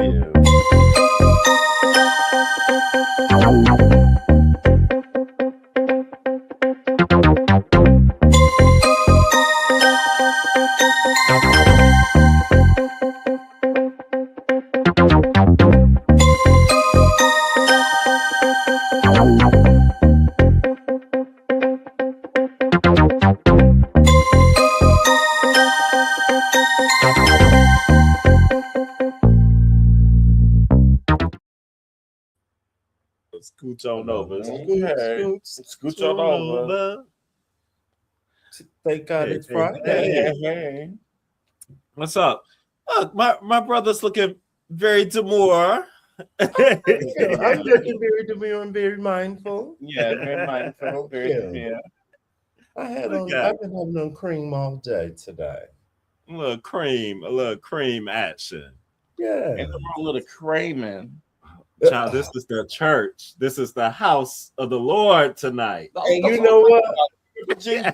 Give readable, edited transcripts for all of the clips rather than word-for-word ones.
you. Scooch on over. Scooch on over. Thank God it's Friday. Hey. What's up? Look, my brother's looking very demure. I'm looking very demure and very mindful. Yeah, very mindful, very demure. I've been having on cream all day today. A little cream action. Yeah. And a little creaming. Child, this is the church. This is the house of the Lord tonight. And you know what? Jesus.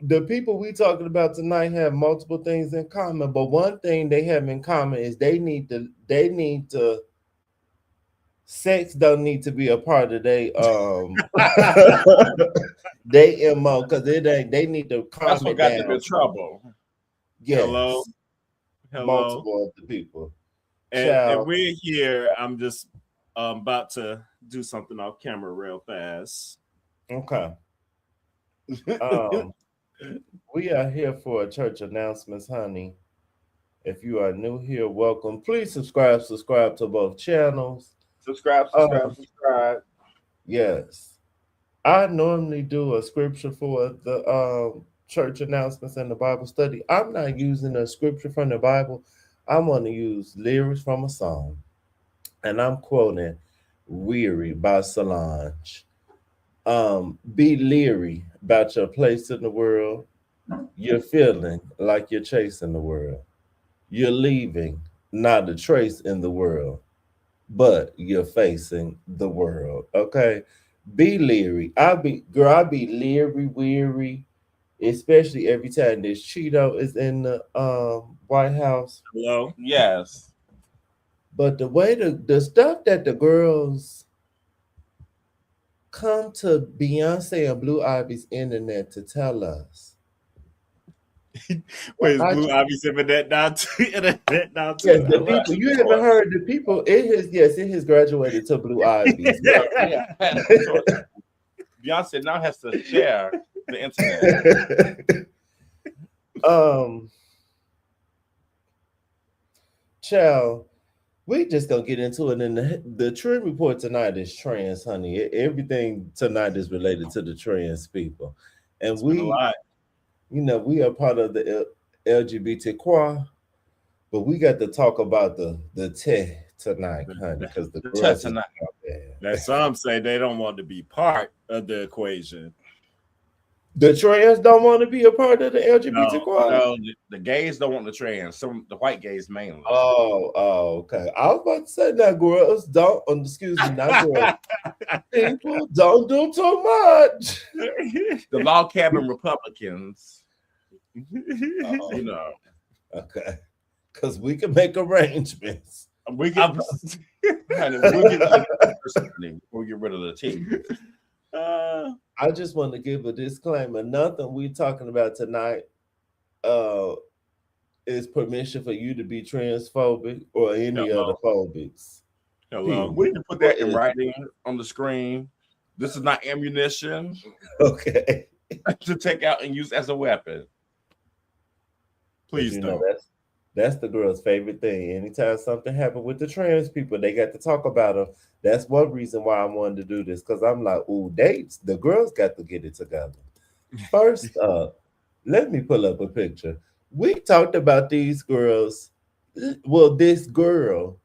The people we talking about tonight have multiple things in common, but one thing they have in common is they need to sex don't need to be a part of they they MO because they need to calm That's what it got down. them in trouble. Yes. Hello. Multiple of the people. And we're here. I'm just about to do something off camera real fast. Okay. We are here for church announcements, honey. If you are new here, welcome. Please subscribe to both channels. Subscribe. Yes. I normally do a scripture for the church announcements and the Bible study. I'm not using a scripture from the Bible. I'm going to use lyrics from a song. And I'm quoting Weary by Solange. Be leery about your place in the world. You're feeling like you're chasing the world. You're leaving, not a trace in the world, but you're facing the world. Okay. Be leery. I be leery, weary, especially every time this Cheeto is in the White House. Hello? Yes. But the way the stuff that the girls come to Beyonce and Blue Ivy's internet to tell us. Wait, is Blue Ivy sipping that down too? Yes, the people you haven't heard the people. It has graduated to Blue Ivy. Yeah. Beyonce now has to share the internet. Child, we just gonna get into it. And the trend report tonight is trans, honey. Everything tonight is related to the trans people, and we are part of the LGBTQ, but we got to talk about the tech tonight, honey, because the girls tonight. That some say they don't want to be part of the equation. The trans don't want to be a part of the LGBTQ. No, the gays don't want the trans. The white gays mainly. Oh, okay. I was about to say that girls don't. Excuse me, not girls. People don't do too much. The log cabin Republicans. Okay, because we can make arrangements. We can. We'll get rid of the tea. I just want to give a disclaimer. Nothing we're talking about tonight is permission for you to be transphobic or any other phobics. Hello. We need to put that in writing on the screen. This is not ammunition. Okay. To take out and use as a weapon. Please don't. That's the girl's favorite thing. Anytime something happened with the trans people, they got to talk about them. That's one reason why I wanted to do this, because I'm like, the girls got to get it together. First up, let me pull up a picture. We talked about these girls, this girl,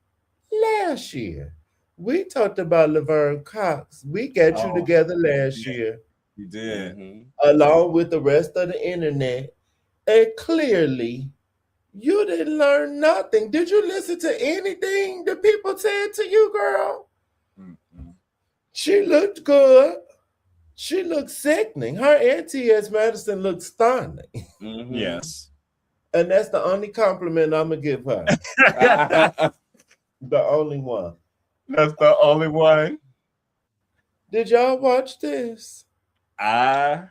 last year. We talked about Laverne Cox. We got you together last year. You did. Along with the rest of the internet. And clearly, you didn't learn nothing. Did you listen to anything the people said to you, girl? Mm-hmm. She looked good. She looked sickening. Her auntie as Madison looked stunning. Mm-hmm. Yes. And that's the only compliment I'm gonna give her. The only one. That's the only one. Did y'all watch this? I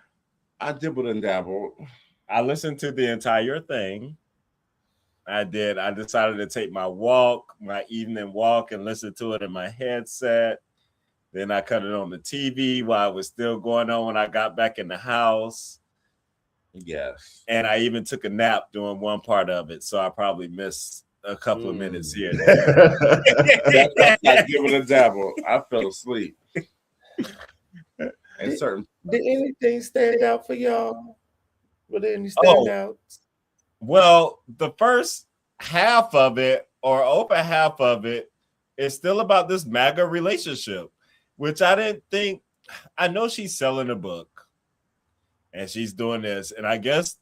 dibbled and dabbled. I listened to the entire thing. I did. I decided to take my evening walk, and listen to it in my headset. Then I cut it on the TV while it was still going on when I got back in the house. Yes. And I even took a nap during one part of it, so I probably missed a couple of minutes here and there. That's like giving a dabble. I fell asleep. And Did anything stand out for y'all? Were there any standouts? Well, the first half of it, or over half of it, is still about this MAGA relationship, which I didn't think. I know she's selling a book, and she's doing this, and I guess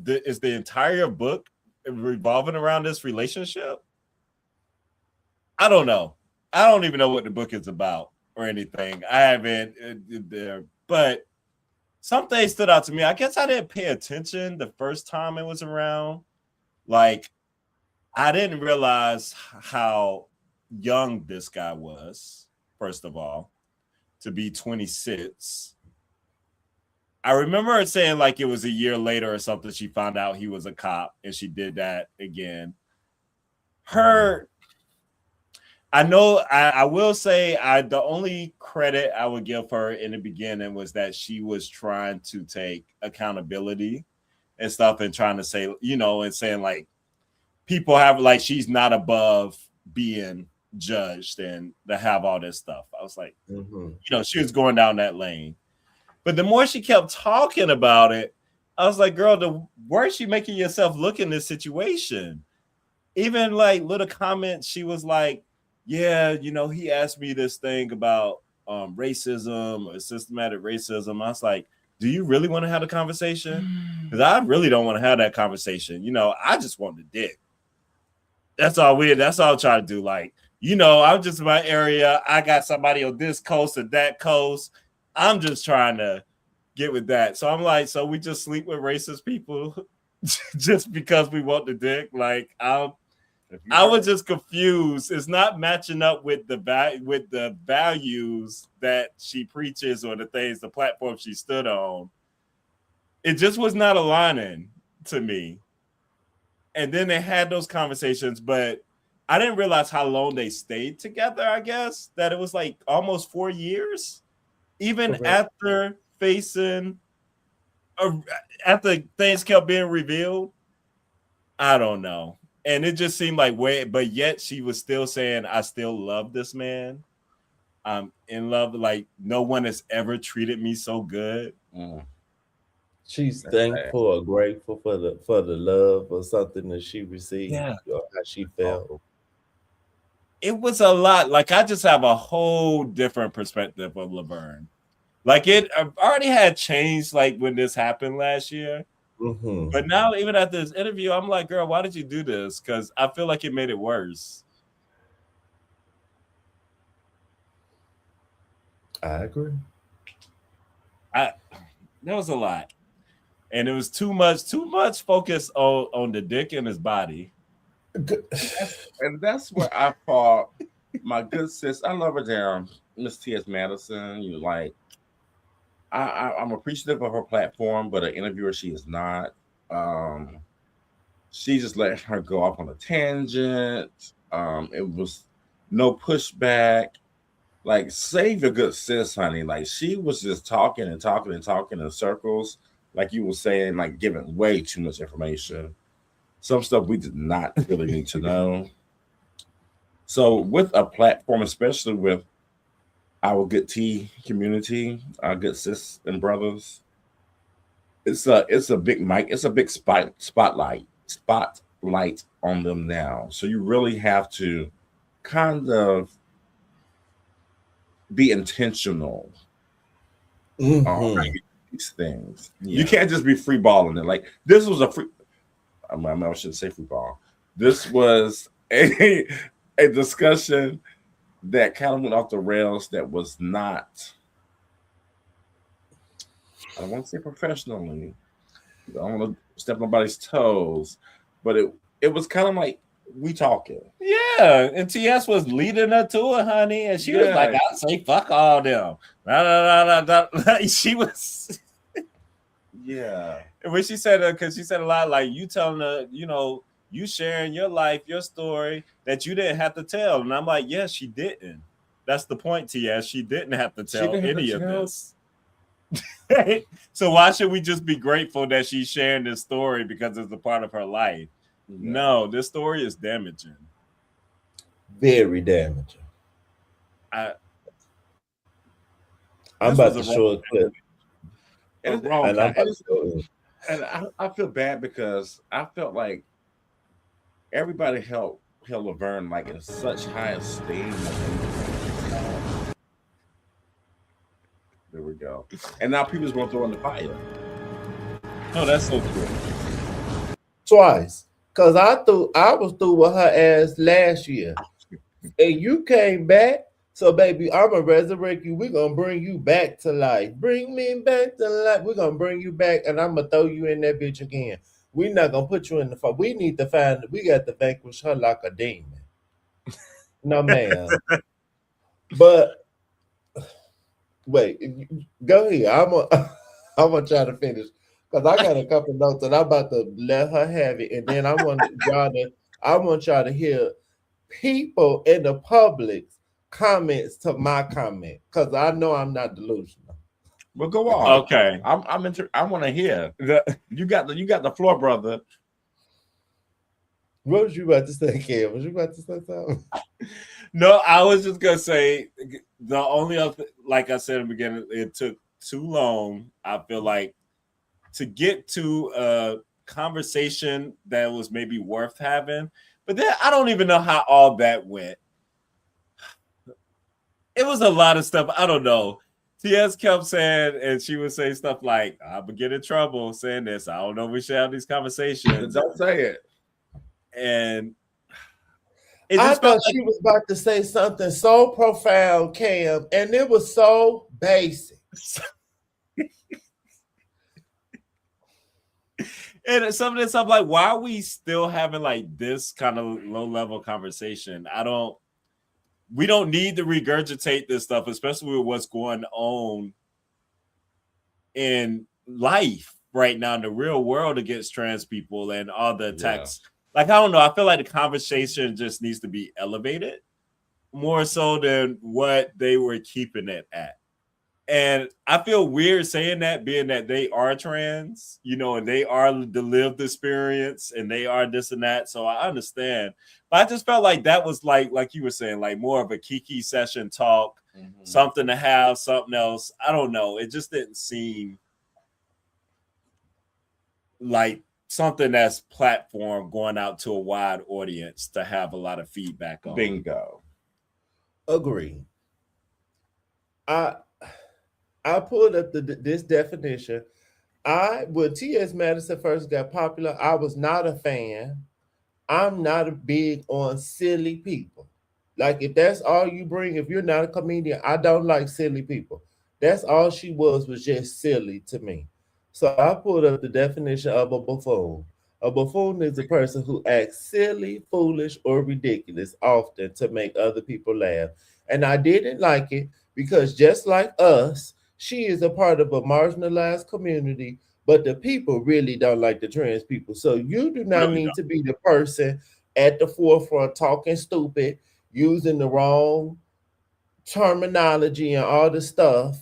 is the entire book revolving around this relationship? I don't know. I don't even know what the book is about or anything. I haven't there, but something stood out to me. I guess I didn't pay attention the first time it was around. Like, I didn't realize how young this guy was, first of all, to be 26. I remember her saying like it was a year later or something, she found out he was a cop, and she did that again. I will say the only credit I would give her in the beginning was that she was trying to take accountability and stuff, and trying to say, and saying like people have, like, she's not above being judged and to have all this stuff. I was like, she was going down that lane. But the more she kept talking about it, I was like, girl, the worse you making yourself look in this situation. Even like little comments, she was like, yeah, he asked me this thing about racism or systematic racism. I was like, do you really want to have a conversation? Because I really don't want to have that conversation. I just want the dick. That's all I'm trying to do. Like, I'm just in my area. I got somebody on this coast or that coast. I'm just trying to get with that. So I'm like, so we just sleep with racist people just because we want the dick? Like, I was just confused. It's not matching up with the values that she preaches or the platform she stood on. It just was not aligning to me. And then they had those conversations, but I didn't realize how long they stayed together, I guess, that it was like almost 4 years. Even after after things kept being revealed. I don't know. And it just seemed like but yet she was still saying, I still love this man. I'm in love. Like, no one has ever treated me so good. She's thankful or grateful for the love or something that she received, or how she felt. It was a lot. Like, I just have a whole different perspective of Laverne. Like, it already had changed, like, when this happened last year. But now, even at this interview, I'm like, girl, why did you do this? Because I feel like it made it worse. I agree. There was a lot. And it was too much focus on the dick in his body. And that's where I thought my good sis, I love her down, Miss T.S. Madison. I'm appreciative of her platform, but an interviewer, she is not. She just let her go off on a tangent. It was no pushback. Like, save your good sis, honey. Like, she was just talking in circles, like you were saying, like giving way too much information. Some stuff we did not really need to know. So with a platform, especially with our good T community, our good sis and brothers, it's a big mic, it's a big spotlight on them now. So you really have to kind of be intentional on these things. You can't just be free balling it. Like, this was I shouldn't say free ball. This was a discussion that kind of went off the rails, that was not, I don't want to say professionally. I don't want to step on nobody's toes, but it was kind of like we talking. Yeah, and TS was leading her to it, honey, and she was like, Yeah. "I'll say fuck all them." She was, Yeah. when she said, because she said a lot, like you telling her, you know, you sharing your life, your story that you didn't have to tell, and I'm like, yes, she didn't. That's the point, TS. She didn't have to tell any of this. So why should we just be grateful that she's sharing this story because it's a part of her life? Yeah. No, this story is damaging. Very damaging. I'm about to show a clip. And I feel bad because I felt like everybody held Laverne like in such high esteem. There we go. And now people's going to throw in the fire. Oh, that's so cool. Twice. Because I was through with her ass last year. And you came back. So, baby, I'm going to resurrect you. We're going to bring you back to life. Bring me back to life. We're going to bring you back, and I'm going to throw you in that bitch again. We're not going to put you in the fire. We need to find, we got to vanquish her like a demon. No, ma'am. But, wait, go ahead. I'm going to try to finish. Because I got a couple notes, and I'm about to let her have it. And then I want y'all to hear people in the public comments to my comment, because I know I'm not delusional. Well, go on. Okay, I want to hear. You got the floor, brother. What was you about to say, Kim? Was you about to say something? No, I was just gonna say the only other, like I said in the beginning, it took too long. I feel like to get to a conversation that was maybe worth having, but then I don't even know how all that went. It was a lot of stuff. I don't know. TS kept saying, and she would say stuff like, I'm going to get in trouble saying this. I don't know if we should have these conversations. Don't say it. And I thought she was about to say something so profound, Cam, and it was so basic. And some of this stuff, like, why are we still having like this kind of low-level conversation? We don't need to regurgitate this stuff, especially with what's going on in life right now in the real world against trans people and all the attacks. Yeah. Like, I don't know. I feel like the conversation just needs to be elevated more so than what they were keeping it at. And I feel weird saying that, being that they are trans, you know, and they are the lived experience and they are this and that. So I understand. But I just felt like that was like you were saying, like more of a kiki session talk, something to have, something else. I don't know. It just didn't seem like something that's platform going out to a wide audience to have a lot of feedback on. Bingo. Agree. I pulled up this definition. When T.S. Madison first got popular, I was not a fan. I'm not big on silly people. Like, if that's all you bring, if you're not a comedian, I don't like silly people. That's all she was just silly to me. So I pulled up the definition of a buffoon. A buffoon is a person who acts silly, foolish, or ridiculous often to make other people laugh. And I didn't like it because just like us, she is a part of a marginalized community, but the people really don't like the trans people. So you do not need to be the person at the forefront talking stupid, using the wrong terminology and all this stuff,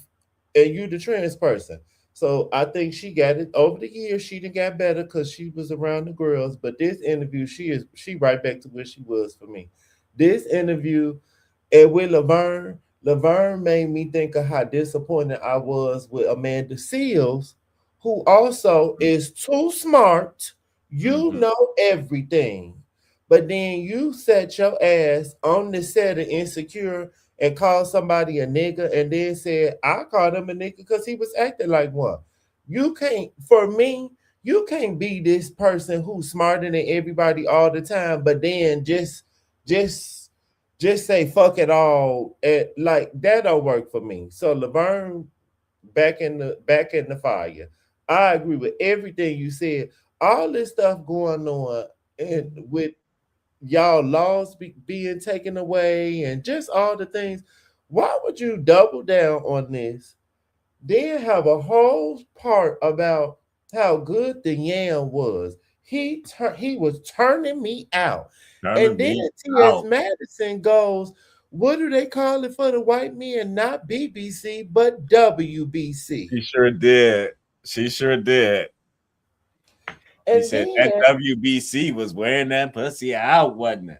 and you the trans person. So I think she got it over the years. She done got better because she was around the girls. But this interview, she right back to where she was for me. This interview, and with Laverne made me think of how disappointed I was with Amanda Seales, who also is too smart. You know everything. But then you set your ass on the set of Insecure and called somebody a nigga and then said, I called him a nigga because he was acting like one. You can't be this person who's smarter than everybody all the time, but then just say fuck it all. And like, that don't work for me. So Laverne back in the fire. I agree with everything you said. all this stuff going on, and with y'all laws being taken away, and just all the things, why would you double down on this? Then have a whole part about how good the yam was. He was turning me out. And Turning then me T.S. out. Madison goes, what do they call it for the white men? Not BBC, but WBC. She sure did. She sure did. He And said that then, WBC was wearing that pussy out, wasn't it?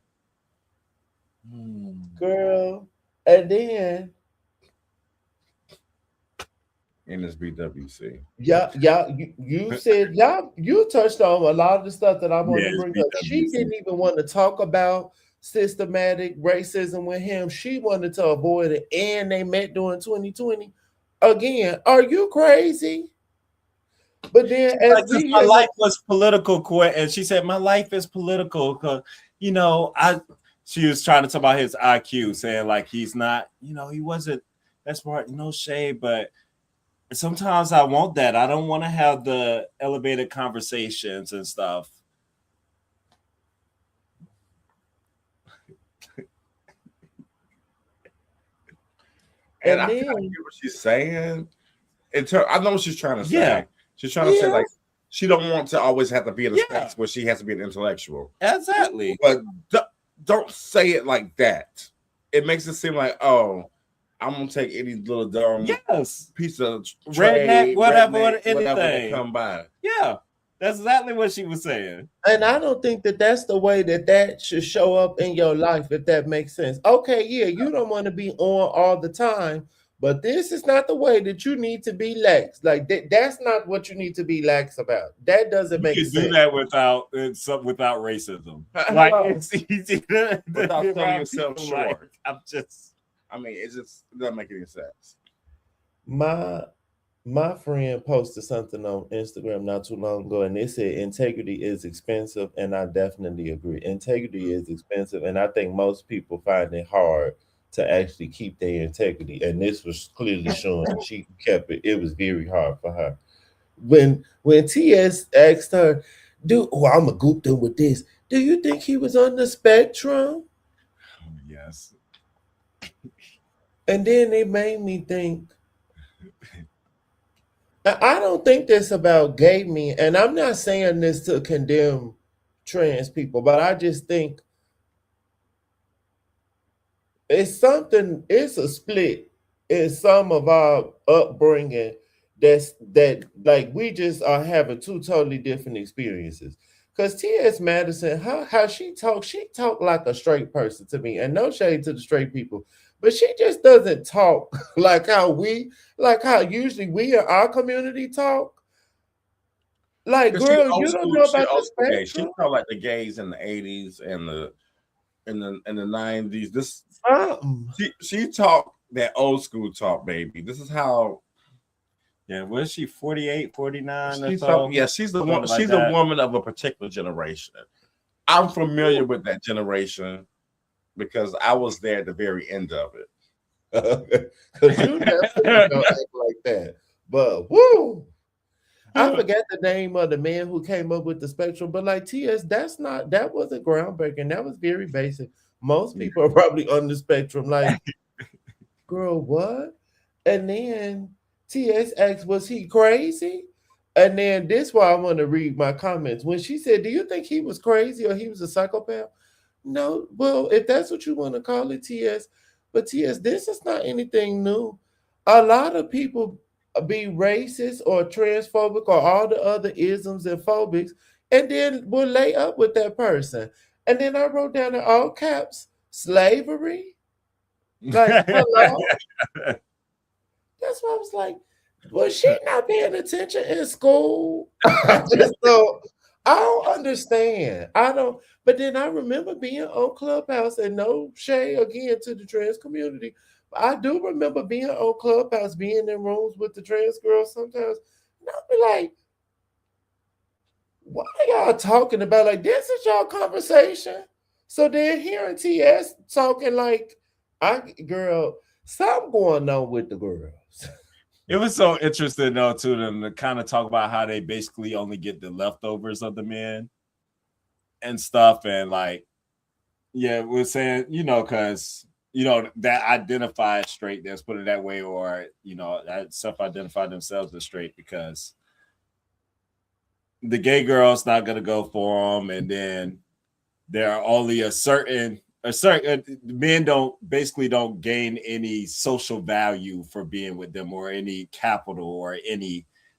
girl, and then NSBWC. you said you touched on a lot of the stuff that I wanted Yeah, to bring it's up. She BWC. didn't even want to talk about systematic racism with him. She wanted to avoid it, and they met during 2020. Again, are you crazy? But then, as Like, we my hear, life was political, and she said my life is political because she was trying to talk about his IQ, saying like he's not, he wasn't that smart, no shade, but sometimes I want that. I don't want to have the elevated conversations and stuff. And And I then, kind of get what she's saying. I know what she's trying to say. Yeah. She's trying to say Yeah. like she don't want to always have to be in a Yeah. space where she has to be an intellectual. Exactly. But don't say it like that. It makes it seem like, oh, I'm gonna take any little dumb Yes. piece of Redneck, trade, whatever, whatever that anything. come by. Yeah. That's exactly what she was saying. and I don't think that that's the way that should show up in your life, if that makes sense. Okay, yeah, you don't want to be on all the time, but this is not the way that you need to be lax. Like that's not what you need to be lax about. That doesn't make You can sense. do that without racism. Hello. Like it's easy to Without be selling around yourself people like, short. I mean, it just doesn't make any sense. My friend posted something on Instagram not too long ago, and they said integrity is expensive, and I definitely agree. Integrity is expensive, and I think most people find it hard to actually keep their integrity. And this was clearly showing she kept it. It was very hard for her. When TS asked her, I'm gonna goop them with this. Do you think he was on the spectrum? yes. And then it made me think. I don't think this about gay men, and I'm not saying this to condemn trans people, but I just think it's a split in some of our upbringing that like we just are having two totally different experiences. Because T.S. Madison, how she talk like a straight person to me, and no shade to the straight people, but she just doesn't talk like how usually we in our community talk. Like, girl, you don't know about the spectrum. She felt like the gays in the 80s and the 90s. This she talked that old school talk, baby. This is how. Yeah, was she 48, 49 or so? so? She's the one. She's a woman of a particular generation. I'm familiar with that generation because I was there at the very end of it. Because you definitely don't act like that. But woo! I forgot the name of the man who came up with the spectrum, but like TS, that wasn't groundbreaking. That was very basic. Most people are probably on the spectrum, like, girl, what? And then TS asked, was he crazy? And then this why I want to read my comments. When she said, do you think he was crazy or he was a psychopath? No, well, if that's what you want to call it, TS, but TS, this is not anything new. A lot of people be racist or transphobic or all the other isms and phobics, and then will lay up with that person. And then I wrote down in all caps, slavery. Like, hello? That's why I was like, was she not paying attention in school? I don't understand. But then I remember being on Clubhouse, and no shade again to the trans community. I do remember being on Clubhouse, being in rooms with the trans girls sometimes. And I'll be like, what are y'all talking about? Like, this is y'all conversation. So then hearing TS talking like, girl, something going on with the girls. It was so interesting though to them to kind of talk about how they basically only get the leftovers of the men and stuff, and like, yeah, we're saying, because that identified straight, let's put it that way, or that self-identify themselves as straight, because the gay girl's not gonna go for them, and then there are only a certain men don't gain any social value for being with them, or any capital, or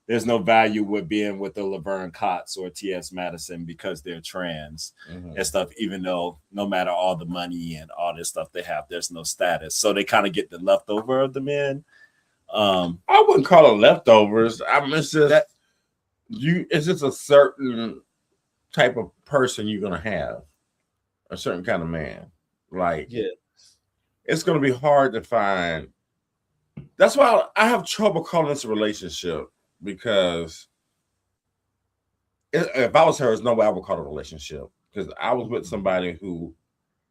there's no value with being with the Laverne Cox or T.S. Madison because they're trans and stuff, even though no matter all the money and all this stuff they have, there's no status. So they kind of get the leftover of the men. I wouldn't call it leftovers. I mean, it's just a certain type of person you're gonna have, a certain kind of man. Like, it's gonna be hard to find. That's why I have trouble calling this a relationship, because if I was her, there's no way I would call it a relationship, because I was with somebody who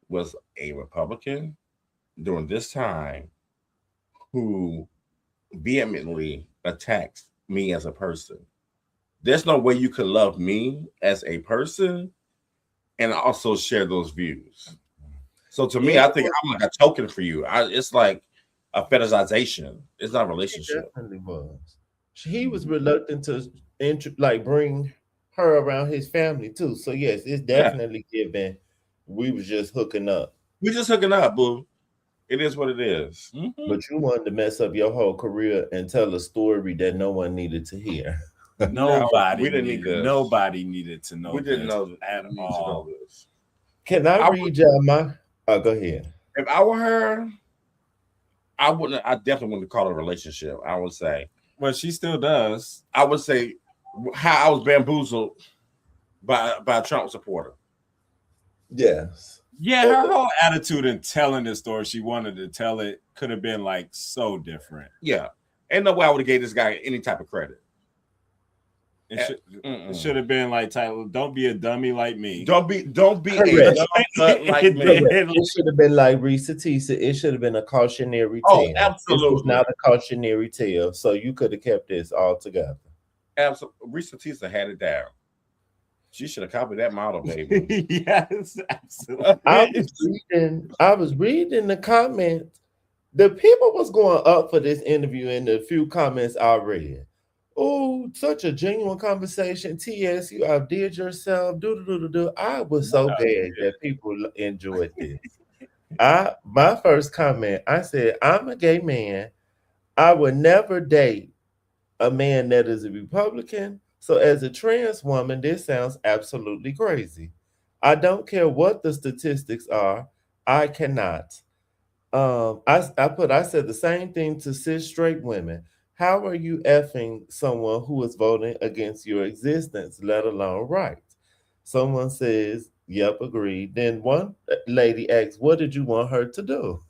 was a Republican during this time, who vehemently attacked me as a person. There's no way you could love me as a person and also share those views. So to me, I think I'm like a token for you. It's like a fetishization. It's not a relationship. It definitely was. He was reluctant to bring her around his family too. So yes, it's definitely given. We was just hooking up. We just hooking up, boo. It is what it is. Mm-hmm. But you wanted to mess up your whole career and tell a story that no one needed to hear. Nobody needed to know. We didn't know at all. Can I read y'all my? Oh, go ahead. If I were her, I definitely wouldn't call it a relationship. I would say. Well, she still does. I would say how I was bamboozled by a Trump supporter. Yes. Yeah, her whole attitude in telling the story, she wanted to tell it, could have been like so different. Yeah. Ain't no way I would have gave this guy any type of credit. It should have been like title. Don't be a dummy like me. Don't be a dummy like me. It should have been like Risa Tisa. It should have been a cautionary tale. Oh, absolutely. This was not a cautionary tale, so you could have kept this all together. Absolutely. Risa Tisa had it down. She should have copied that model, baby. Yes, absolutely. I was reading the comments. The people was going up for this interview in the few comments I read. Oh, such a genuine conversation. TS, you outdid yourself. I was so bad that people enjoyed this. My first comment, I said, I'm a gay man. I would never date a man that is a Republican. So as a trans woman, this sounds absolutely crazy. I don't care what the statistics are. I cannot. I said the same thing to cis straight women. How are you effing someone who is voting against your existence, let alone rights? Someone says, yep, agreed. Then one lady asks, what did you want her to do?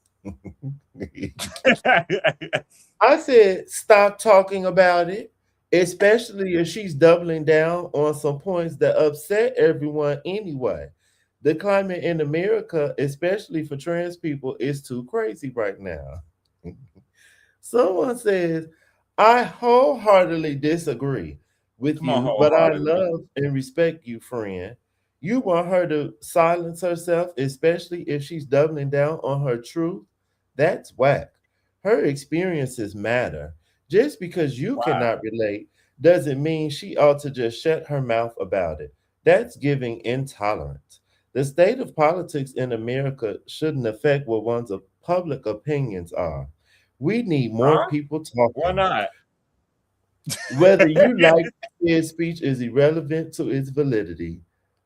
I said, stop talking about it, especially if she's doubling down on some points that upset everyone anyway. The climate in America, especially for trans people, is too crazy right now. Someone says, I wholeheartedly disagree with you, but I love and respect you, friend. You want her to silence herself, especially if she's doubling down on her truth? That's whack. Her experiences matter. Just because you cannot relate doesn't mean she ought to just shut her mouth about it. That's giving intolerance. The state of politics in America shouldn't affect what one's public opinions are. We need more people talking. Why not? Whether you like his speech is irrelevant to its validity.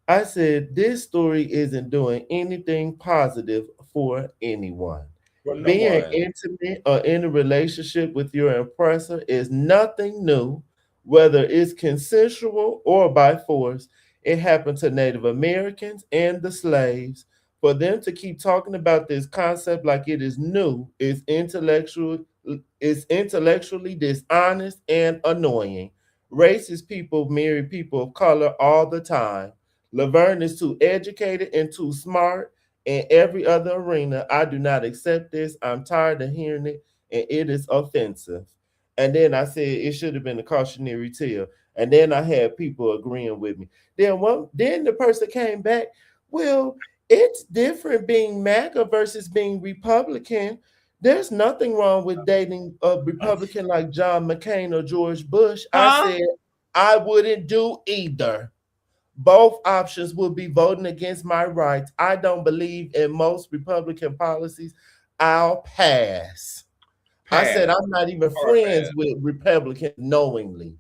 I said this story isn't doing anything positive for anyone. Being intimate or in a relationship with your oppressor is nothing new, whether it's consensual or by force. It happened to Native Americans and the slaves. For them to keep talking about this concept like it is new is intellectually dishonest and annoying. Racist people marry people of color all the time. Laverne is too educated and too smart in every other arena. I do not accept this. I'm tired of hearing it, and it is offensive. And then I said it should have been a cautionary tale. And then I had people agreeing with me. Then the person came back, well, it's different being MAGA versus being Republican. There's nothing wrong with dating a Republican like John McCain or George Bush. I said I wouldn't do either. Both options would be voting against my rights. I don't believe in most Republican policies. I'll pass. I said I'm not even friends with Republicans knowingly.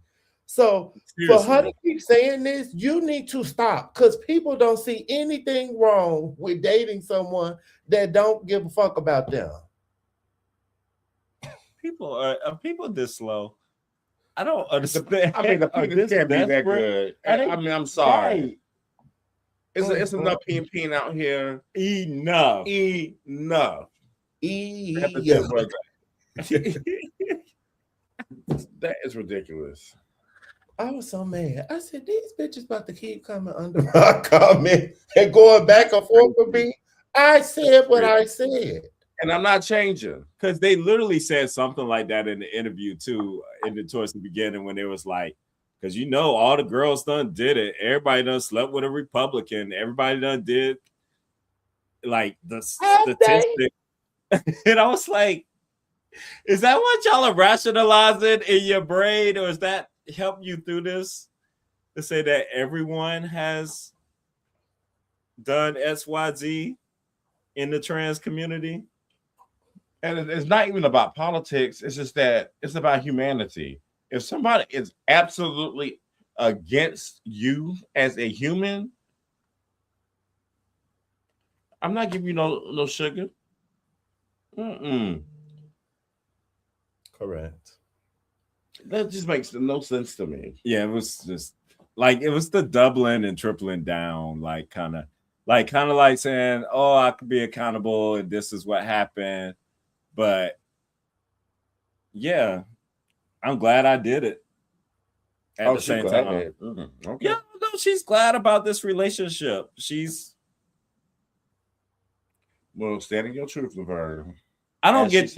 So for her to keep saying this, you need to stop, because people don't see anything wrong with dating someone that don't give a fuck about them. People are people this slow. I don't understand. I mean, the penis can't be that good. I mean, I'm sorry. Right. It's enough peeing out here. Enough. That is ridiculous. I was so mad. I said, these bitches about to keep coming under my comment and going back and forth with me. I said what I said. And I'm not changing. Because they literally said something like that in the interview too, towards the beginning, when it was like, because all the girls done did it. Everybody done slept with a Republican. Everybody done did like the statistic. And I was like, is that what y'all are rationalizing in your brain, or is that help you through this to say that everyone has done XYZ in the trans community? And it's not even about politics. It's just that it's about humanity. If somebody is absolutely against you as a human, I'm not giving you no sugar. Correct. That just makes no sense to me. Yeah, it was just like it was the doubling and tripling down, like kind of like saying, "Oh, I could be accountable, and this is what happened." But yeah, I'm glad I did it. At the same time, okay. Yeah, no, she's glad about this relationship. She's standing your truth with her. I don't get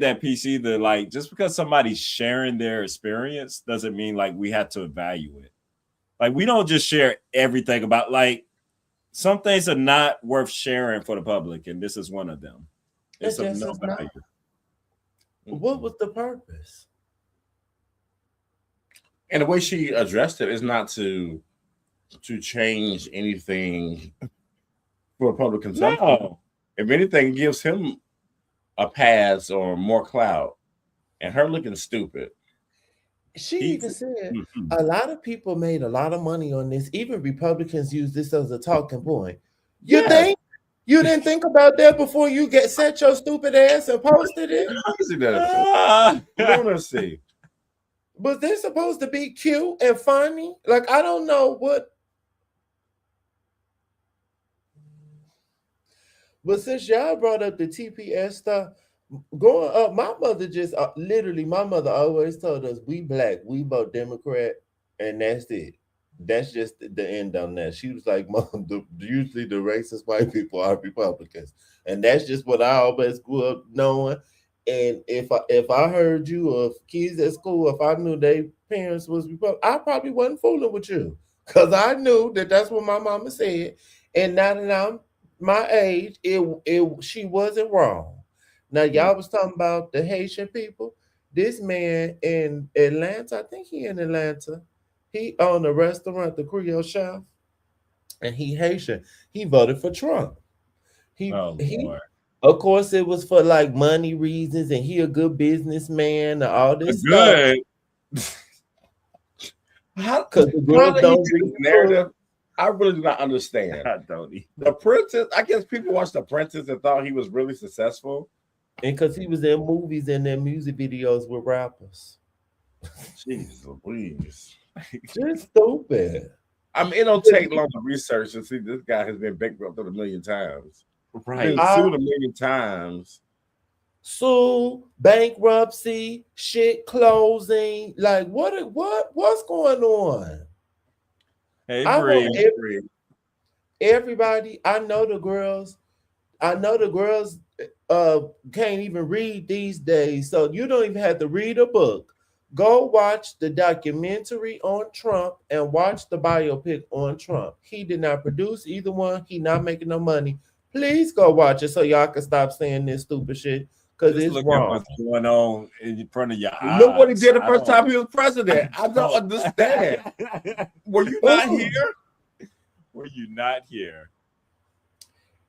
that piece either. Like, just because somebody's sharing their experience doesn't mean like we have to value it. Like, we don't just share everything about, like, some things are not worth sharing for the public, and this is one of them. It's of no value. What was the purpose? And the way she addressed it is not to change anything for public consumption. No. If anything, it gives him a pass or more clout, and her looking stupid. She even said a lot of people made a lot of money on this. Even Republicans use this as a talking point. You think? You didn't think about that before you set your stupid ass and posted it? Lunacy. Was this supposed to be cute and funny? Like, I don't know what. But since y'all brought up the TPS stuff, growing up, my mother just my mother always told us, we black, we vote Democrat, and that's it. That's just the end on that. She was like, Mom, usually the racist white people are Republicans. And that's just what I always grew up knowing. And if I heard you or kids at school, if I knew their parents was Republican, I probably wasn't fooling with you. Because I knew that that's what my mama said. And now that I'm my age, she wasn't wrong. Now, y'all was talking about the Haitian people. This man in Atlanta, I think he in Atlanta, he owned a restaurant, the Creole Chef, and he Haitian. He voted for Trump. Of course, it was for like money reasons, and he a good businessman and all this stuff. Because the girls don't read the narrative. I really do not understand. I don't either. The Apprentice, I guess people watched The Apprentice and thought he was really successful. And because he was in movies and in music videos with rappers. Jesus Louise. Just stupid. I mean, it don't take long to research and see this guy has been bankrupted 1 million times. Right. Sued 1 million times. Sue, bankruptcy, shit closing. Like, what's going on? Hey, everybody, I know the girls can't even read these days, so you don't even have to read a book. Go watch the documentary on Trump and watch the biopic on Trump. He did not produce either one. He not making no money. Please go watch it so y'all can stop saying this stupid shit because it's look wrong. at what's going on in front of your eyes. Look what he did the first time he was president. I don't understand. Were you not here? Were you not here?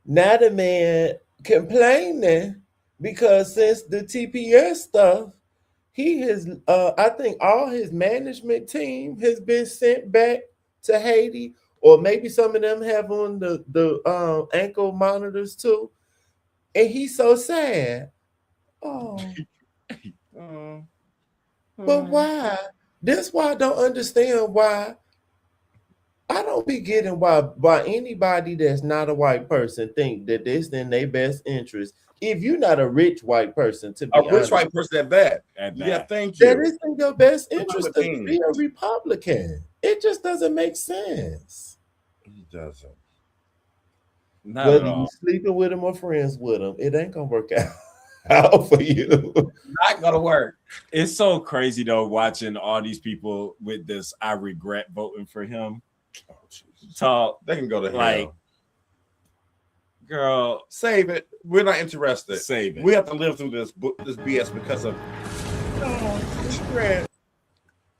Now the man complaining because since the TPS stuff, he has, I think all his management team has been sent back to Haiti, or maybe some of them have on the ankle monitors too. And he's so sad. Oh, but why? That's why I don't understand why. I don't be getting why anybody that's not a white person think that this in their best interest. If you're not a rich white person, to be A rich honest, white person at that. Yeah, thank you. that is in your best interest to be a Republican. It just doesn't make sense. It doesn't. Not Whether at all. you sleeping with him or friends with him, it ain't gonna work out for you. Not gonna work. It's so crazy though, watching all these people with this "I regret voting for him" talk. They can go to hell. Like, girl, save it. We're not interested. Save it. We have to live through this BS because of regret.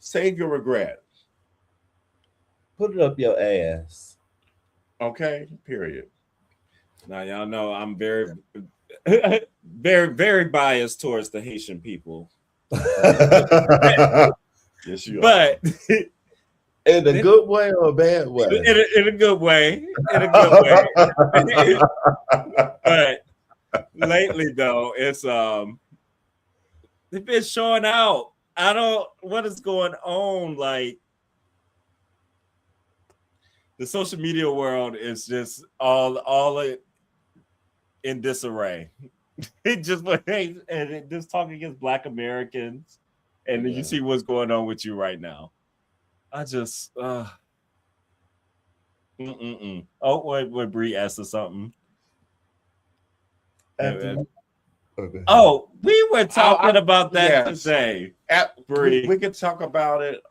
Save your regret. Put it up your ass. Okay. Period. Now y'all know I'm very, very, very biased towards the Haitian people. Yes, you are. But in a good way or a bad way? In a good way. In a good way. But lately though, it's they've been showing out. What is going on? Like, the social media world is just all in disarray. It just talking against Black Americans, and then you see what's going on with you right now. I just Oh wait, Bree asked us something. Oh, we were talking about that today. Bree, we could talk about it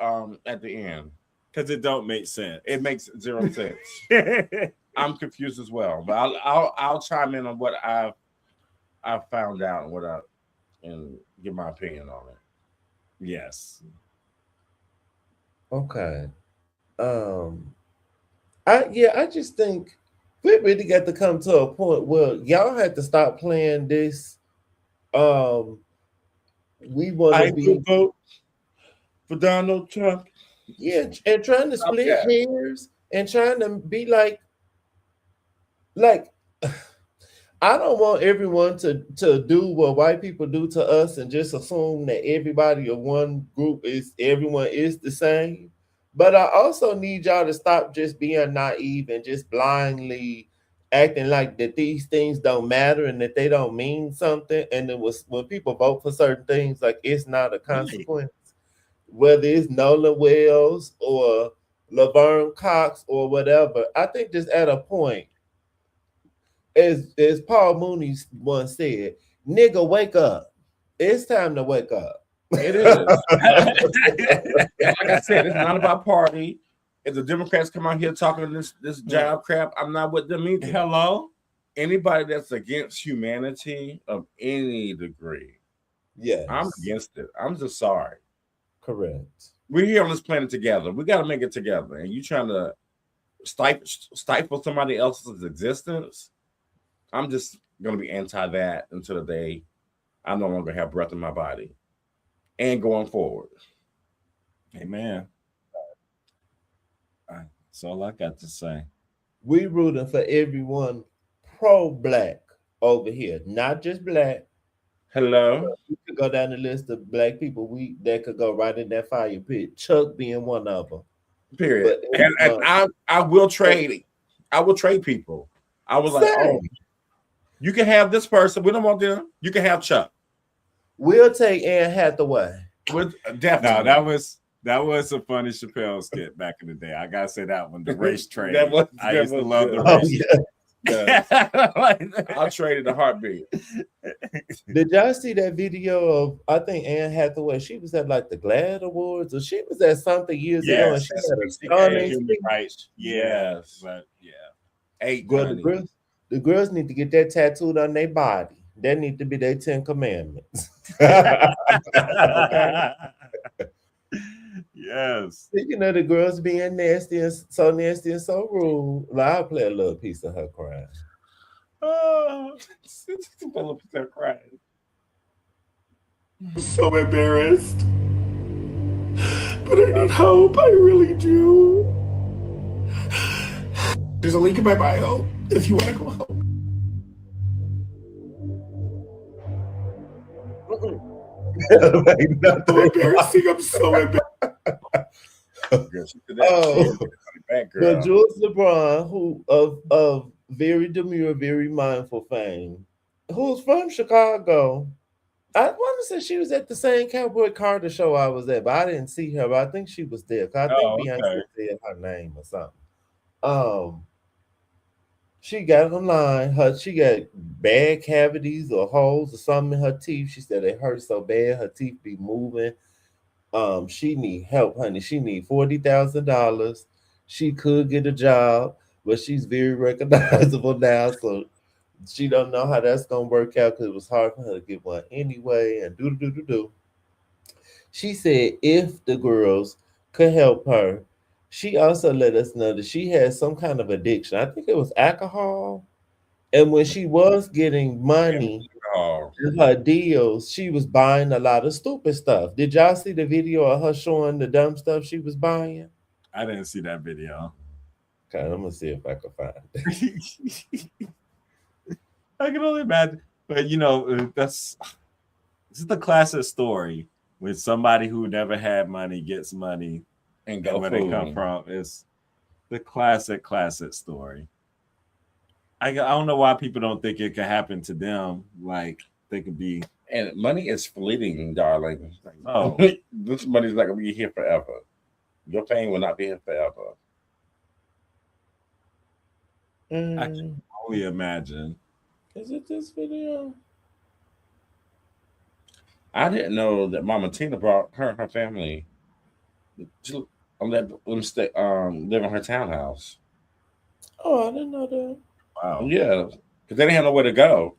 at the end because it don't make sense. It makes zero sense. I'm confused as well, but I'll chime in on what I've found out and give my opinion on it. Yes. Okay. I just think we really got to come to a point where y'all had to stop playing this. We want to be vote for Donald Trump. Yeah, and trying to split hairs and trying to be like I don't want everyone to do what white people do to us and just assume that everybody of one group everyone is the same. But I also need y'all to stop just being naive and just blindly acting like that these things don't matter and that they don't mean something. And it was when people vote for certain things, like it's not a consequence. Whether it's Nolan Wells or Laverne Cox or whatever, I think just at a point, as Paul Mooney once said, nigga, wake up. It's time to wake up. It is. Like I said, it's not about party. If the Democrats come out here talking this job crap, I'm not with them either. Hello? Anybody that's against humanity of any degree, I'm against it. I'm just sorry. Correct. We're here on this planet together. We got to make it together. And you trying to stifle somebody else's existence? I'm just going to be anti that until the day I no longer have breath in my body. And going forward. Amen. That's all I got to say. We rooting for everyone pro-black over here, not just black. Hello. We could go down the list of black people that could go right in that fire pit. Chuck being one of them. Period. And I will trade. I will trade people. I was like, oh, you can have this person. We don't want them. You can have Chuck. We'll take Anne Hathaway. Definitely. No, that was a funny Chappelle skit back in the day. I gotta say that one, the race trade. I used to love the race. Yes. Like, I'll trade it a heartbeat. Did y'all see that video of, I think Anne Hathaway, she was at like the GLAAD Awards, or she was at something years ago, and yes, she that's had a PCA, stunning human speech. rights. Yeah, Yes. but yeah. 8, Girl, honey. the girls need to get that tattooed on their body. That need to be their 10 commandments. Okay. Yes. Speaking of the girls being nasty and so rude, well, I'll play a little piece of her crying. Oh, They're crying. I'm so embarrassed. But I need help. I really do. There's a link in my bio if you want to go help. Like So embarrassing. I'm so embarrassed. Girl, she did that. Oh. Back, girl. But Jools LeBron, who of very demure, very mindful fame, who's from Chicago. I want to say she was at the same Cowboy Carter show I was at, but I didn't see her. But I think she was there. 'Cause I think Beyonce said her name or something. She got online. She got bad cavities or holes or something in her teeth. She said it hurt so bad her teeth be moving. She need help, honey. She need $40,000. She could get a job, but she's very recognizable now, so she don't know how that's gonna work out because it was hard for her to get one anyway. And do. She said if the girls could help her, she also let us know that she had some kind of addiction. I think it was alcohol. And when she was getting money Oh, in her deals, she was buying a lot of stupid stuff. Did y'all see the video of her showing the dumb stuff she was buying? I didn't see that video. Okay, I'm gonna see if I can find it. I can only imagine, but you know, this is the classic story when somebody who never had money gets money, and and go where food. they come from. It's the classic story. I don't know why people don't think it could happen to them. Like they could be. And money is fleeting, darling. Oh. This money's not gonna be here forever. Your fame will not be here forever. I can only imagine. Is it this video? I didn't know that Mama Tina brought her and her family to live in her townhouse. Oh, I didn't know that. Wow. Yeah, because they didn't have nowhere to go,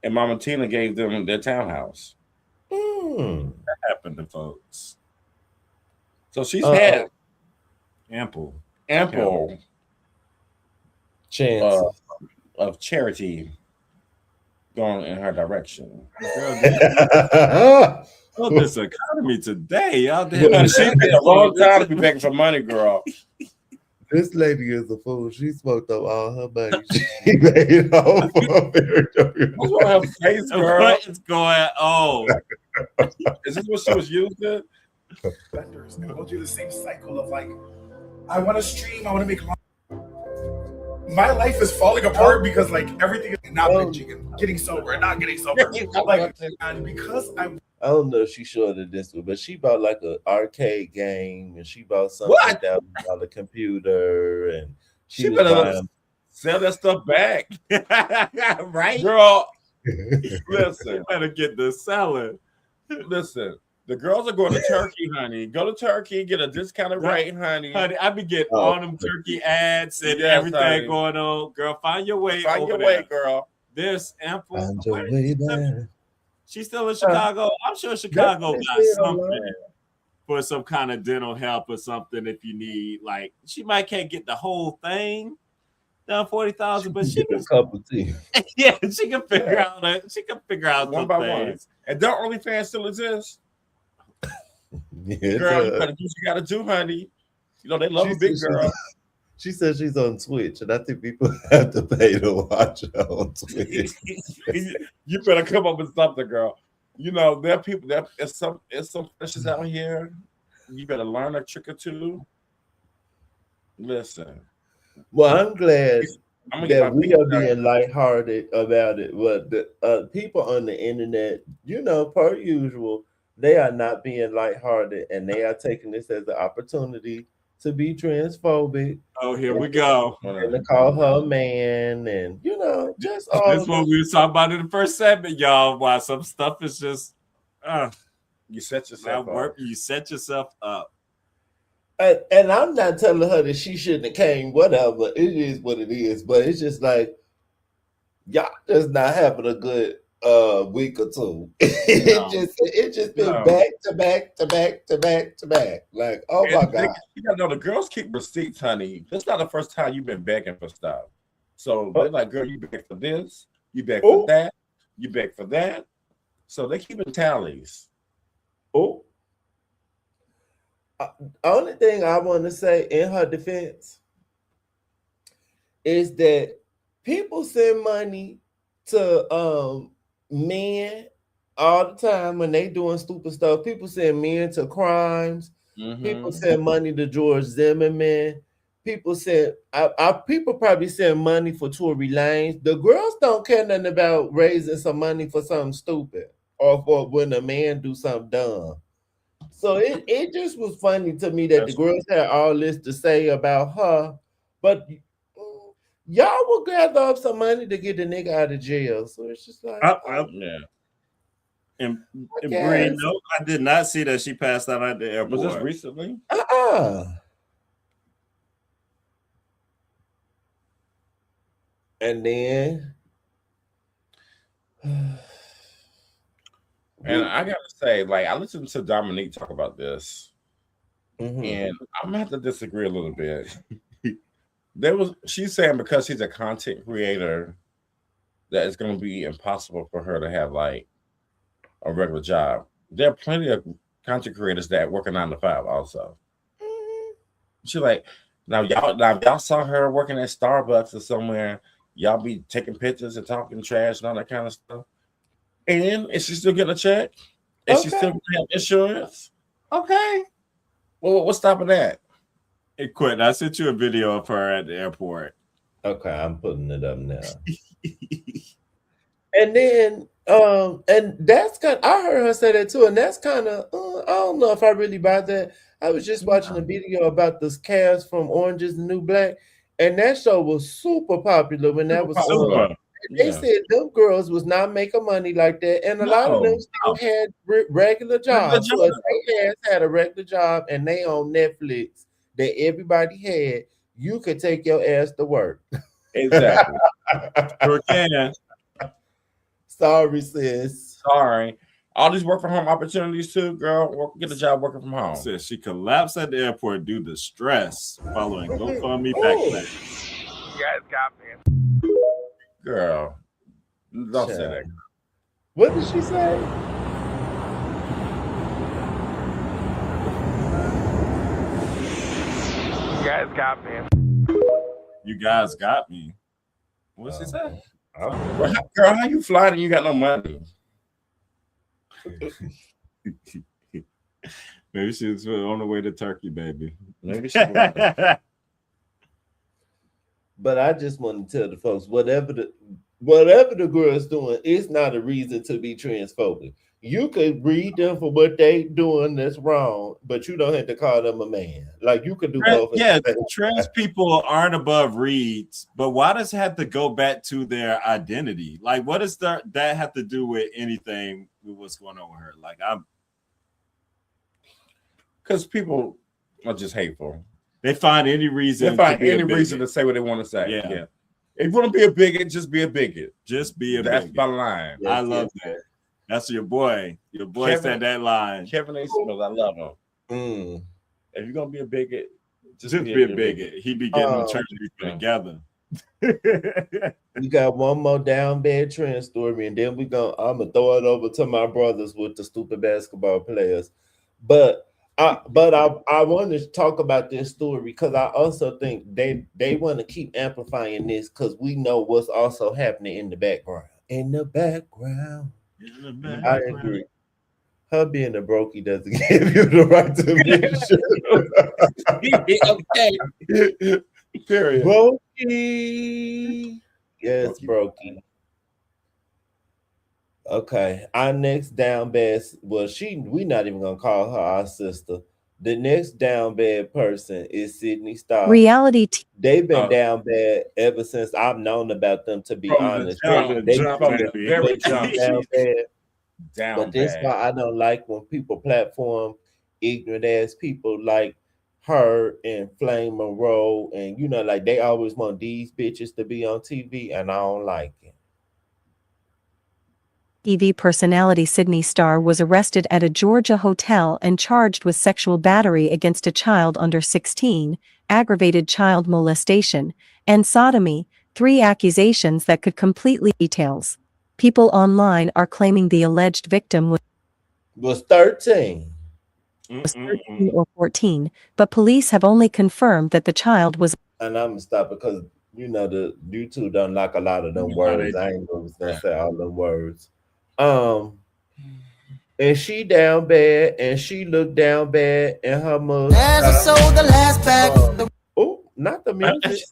and Mama Tina gave them their townhouse. That happened to folks. So she's had Ample chance of charity going in her direction. Oh, this economy today, y'all. She been a long time to be begging for money, girl. This lady is a fool. She smoked up all her money. She made it all for What's wrong with her face, girl? What is going on? Is this what she was using? Vendors, and go through the same cycle of like, I want to stream, I want to make money. My life is falling apart because like everything is not binging and getting sober and not getting sober. Like, and because I don't know if she showed it this way, but she bought like an arcade game and she bought some $1,000 computer and she was better buying. Sell that stuff back. Right? Girl, listen. You better get the selling. Listen, the girls are going to Turkey, honey. Go to Turkey, get a discounted rate, honey. Honey, I be getting all them turkey ads and everything honey. going on. Girl, find your way. Find your way, girl. There's ample. Find your way back. She's still in Chicago. I'm sure Chicago got something for some kind of dental help or something if you need. Like, she might can't get the whole thing down 40,000, but she can a cup of tea. Yeah, she can figure out it. She can figure out one some by things. one. And don't OnlyFans still exist? Yeah, girl, you gotta do what you gotta do, honey. You know they love a big girl. She said she's on Twitch, and I think people have to pay to watch her on Twitch. You better come up with something, girl. You know, there are people that it's some fishes out here. You better learn a trick or two. Listen. Well, I'm glad that we are being lighthearted about it. But the people on the internet, you know, per usual, they are not being lighthearted, and they are taking this as an opportunity to be transphobic. Oh, here we go. And to call her a man, and just all. That's what we were talking about in the first segment, y'all. Why some stuff is just, you set yourself up. You set yourself up. And I'm not telling her that she shouldn't have came. Whatever, it is what it is. But it's just like y'all just not having a good week or two. It just been back to back to back to back to back. Like, oh my God. You gotta know the girls keep receipts, honey. That's not the first time you've been begging for stuff. So they're like, girl, you beg for this, you beg for that, you beg for that. So they keeping tallies. Oh. Only thing I want to say in her defense is that people send money to men all the time when they doing stupid stuff. People send men to crimes. People send money to George Zimmerman. People send people probably send money for Tory Lanez. The girls don't care nothing about raising some money for something stupid or for when a man do something dumb. So it just was funny to me that the girls had all this to say about her, but y'all will gather up some money to get the nigga out of jail. So it's just like, yeah. And Bree, no, I did not see that she passed out at the airport. Was this recently? And then, and I gotta say, like, I listened to Dominique talk about this, and I'm gonna have to disagree a little bit. She's saying because she's a content creator, that it's gonna be impossible for her to have like a regular job. There are plenty of content creators that work a 9 to 5 also. She like now y'all saw her working at Starbucks or somewhere. Y'all be taking pictures and talking trash and all that kind of stuff. And is she still getting a check? Is she still getting insurance? Okay. Well, what's stopping that? Hey, Quinton, I sent you a video of her at the airport. Okay, I'm putting it up now. And then, and that's kind of, I heard her say that too, and that's kind of, I don't know if I really buy that. I was just watching a video about this cast from Orange is the New Black, and that show was super popular when that was super. They said them girls was not making money like that, and a lot of them still had regular jobs. So if they had a regular job and they on Netflix that everybody had, you could take your ass to work. Exactly. Sure can. Sorry, sis. Sorry. All these work from home opportunities too, girl. Get a job working from home. Says she collapsed at the airport due to stress following GoFundMe backlash. You guys got me. Girl, don't say that. What did she say? You guys got me. You guys got me. What's she say? Girl, how you flying and you got no money? Maybe she's on the way to Turkey, baby. Maybe she. But I just want to tell the folks, whatever the girl's doing, it's not a reason to be transphobic. You could read them for what they doing that's wrong, but you don't have to call them a man. Like you could do both. Yeah, trans people aren't above reads, but why does it have to go back to their identity? Like, what does that have to do with anything with what's going on with her? Like, because people are just hateful. They find any reason. They find any reason to say what they want to say. Yeah. If you want to be a bigot, just be a bigot. Just be a That's bigot. my line. I love that. That's your boy. Your boy said that line. Kevin A. Smith, I love him. If you're gonna be a bigot, just be a bigot. He be getting the church people together. We got one more down bad trend story, and then I'm gonna throw it over to my brothers with the stupid basketball players. But I want to talk about this story because I also think they want to keep amplifying this because we know what's also happening in the background. In the background. I agree. Her being a brokey doesn't give you the right to be okay. Period. Brokey. Yes, brokey. Okay. Our next down bad. Well, we not even gonna call her our sister, The next down bad person is Sidney Starr. Reality They've been down bad ever since I've known about them, to be From the honest. jump, They from the baby. very been jump, down bad. down But this bad. why I don't like when people platform ignorant ass people like her and Flame Monroe, and like they always want these bitches to be on TV, and I don't like it. TV personality Sidney Starr was arrested at a Georgia hotel and charged with sexual battery against a child under 16, aggravated child molestation, and sodomy, 3 accusations that could completely details. People online are claiming the alleged victim Was 13. was 13 or 14, but police have only confirmed that the child was. And I'm gonna stop because the YouTube don't like a lot of them words. I ain't gonna say all them words. And she down bad, and she looked down bad, and her mug. As I sold the last bag. Oh, not the music,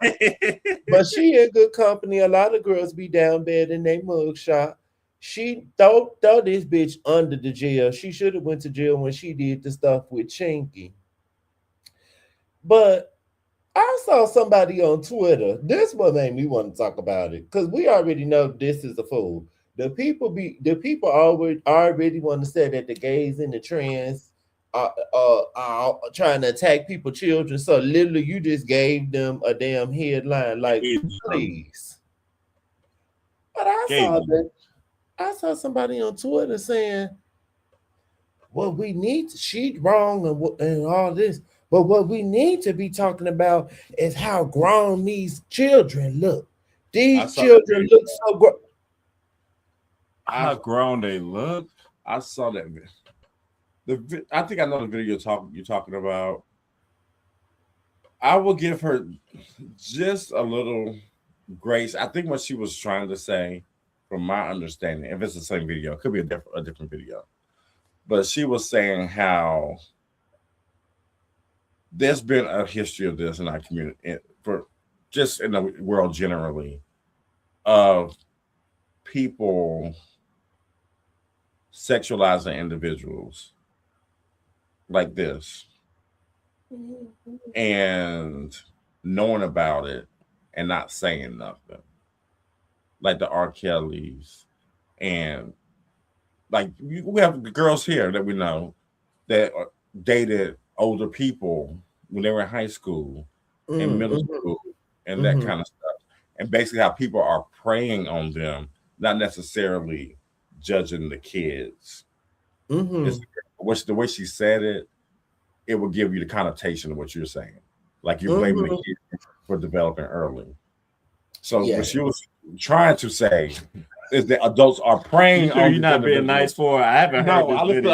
but she in good company. A lot of girls be down bad in their mug shot. She throw this bitch under the jail. She should have went to jail when she did the stuff with Chinky. But I saw somebody on Twitter. This one made me want to talk about it because we already know this is a fool. The people already want to say that the gays and the trans are trying to attack people's children. So literally, you just gave them a damn headline, like please. But I saw somebody on Twitter saying, "What we need, she's wrong and all this." But what we need to be talking about is how grown these children look. These children look so grown. How grown they look. I saw that. I think I know the video you're talking about. I will give her just a little grace. I think what she was trying to say, from my understanding, if it's the same video, it could be a different video. But she was saying how there's been a history of this in our community, for just in the world generally, of people sexualizing individuals like this and knowing about it and not saying nothing, like the R. Kellys, and like we have girls here that we know that dated older people when they were in high school and middle school and that kind of stuff, and basically how people are preying on them, not necessarily judging the kids. The way she said it, it will give you the connotation of what you're saying, like you're blaming the kids for developing early. So what she was trying to say is that adults are preying on. You're not being nice for her. I haven't heard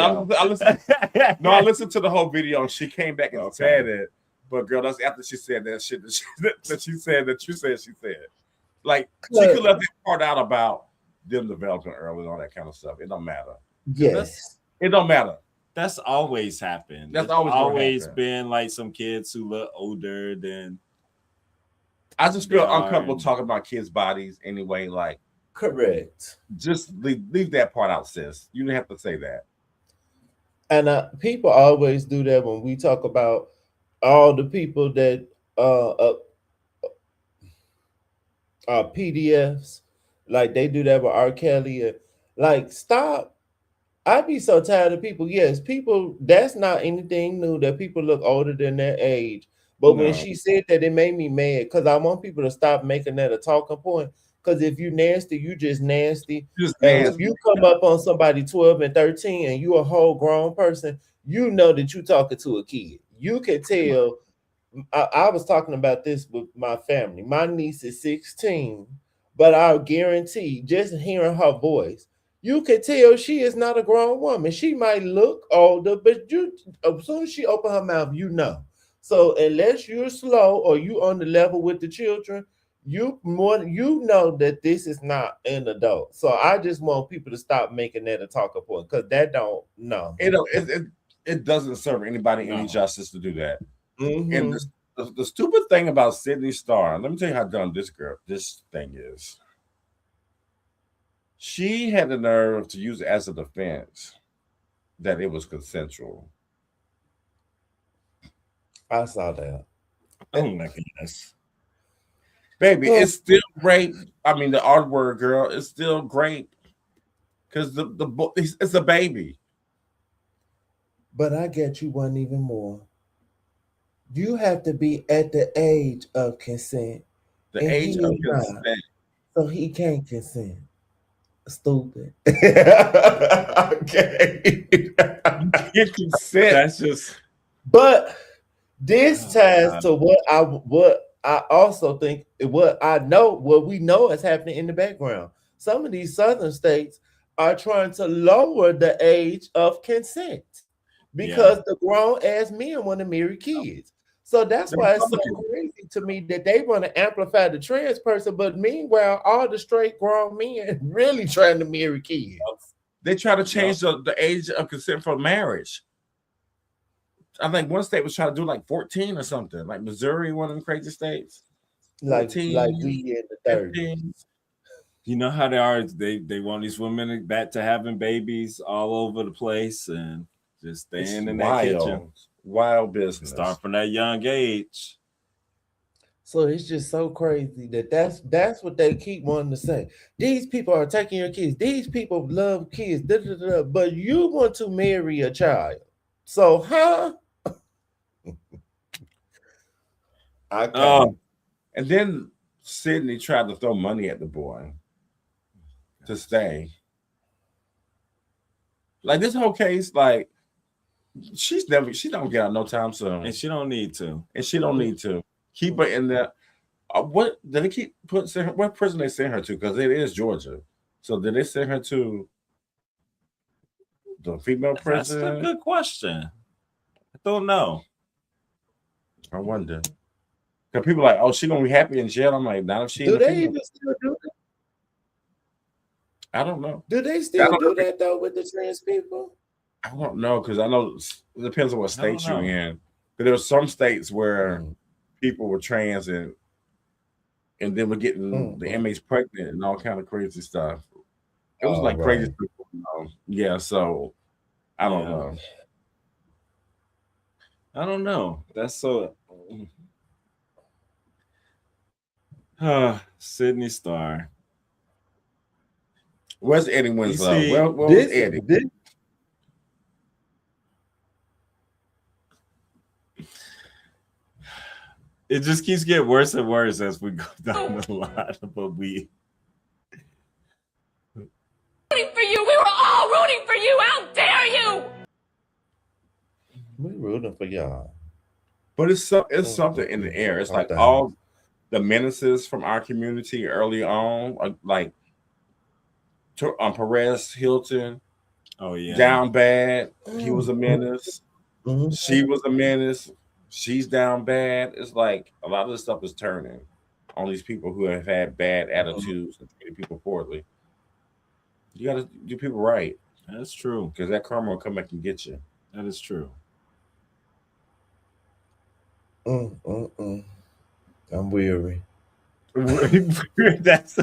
I listened to the whole video and she came back and said it. But girl, that's after she said that shit that she said that you said she said. Like she could let that part out about them developing early and all that kind of stuff. It don't matter. Yes. It don't matter. That's always happened. That's always happen. Been like some kids who look older than. I just feel uncomfortable talking about kids' bodies anyway. Like, correct. Just leave that part out, sis. You didn't have to say that. And people always do that when we talk about all the people that PDFs, like they do that with R. Kelly. Like, stop. I'd be so tired of people. Yes, people, that's not anything new that people look older than their age. But when she said that, it made me mad because I want people to stop making that a talking point. Because if you nasty, you just nasty. And if you come up on somebody 12 and 13 and you a whole grown person, you know that you talking to a kid. You can tell. I was talking about this with my family. My niece is 16, but I'll guarantee just hearing her voice, you can tell she is not a grown woman. She might look older, but as soon as she open her mouth, you know. So unless you're slow or you on the level with the children, you know that this is not an adult. So I just want people to stop making that a talking point because that don't it doesn't serve anybody any justice to do that. And the stupid thing about Sidney Starr, let me tell you how dumb this thing is. She had the nerve to use it as a defense that it was consensual. I saw that. Oh my goodness. Baby, it's still rape. I mean, the R word, girl, it's still rape because it's a baby. But I get you one even more. You have to be at the age of consent, The and age he of is not, consent. so he can't consent. Stupid. Okay. You consent. That's just But this ties to what I also think, what we know is happening in the background. Some of these southern states are trying to lower the age of consent because the grown ass men want to marry kids. So that's why it's so crazy to me that they want to amplify the trans person, but meanwhile, all the straight grown men really trying to marry kids. They try to change the age of consent for marriage. I think one state was trying to do like 14 or something, like Missouri, one of them crazy states. 14, like we in the 30s. You know how they are. They want these women back to having babies all over the place and just staying in that kitchen. Wild business. Start from that young age. So it's just so crazy that's what they keep wanting to say. These people are taking your kids. These people love kids. But you want to marry a child. So, huh? I can't. And then Sidney tried to throw money at the boy to stay. Like this whole case, like she don't get out no time soon, and she don't need to, keep her in there. What did they keep putting? What prison they send her to? Because it is Georgia. So did they send her to the female prison? That's a good question. I don't know. I wonder. Because people are like, oh, she gonna be happy in jail. I'm like, not if she. Do they even still do that? I don't know. Do they still do that though with the trans people? I don't know, because I know it depends on what state you're in. But there were some states where people were trans and then were getting the inmates pregnant and all kind of crazy stuff. It was like crazy stuff. Yeah, so I don't know. I don't know. That's so. Sidney Starr. Where's Eddie Winslow? Where's Eddie? It just keeps getting worse and worse as we go down the line. But we rooting for you. We were all rooting for you. How dare you? We're rooting for y'all. But it's something in the air. It's like all the menaces from our community early on, like Perez Hilton. Oh yeah, down bad. He was a menace. She was a menace. She's down bad. It's like a lot of this stuff is turning on these people who have had bad attitudes and treated people poorly. You got to do people right. That's true. Because that karma will come back and get you. That is true. I'm weary. That's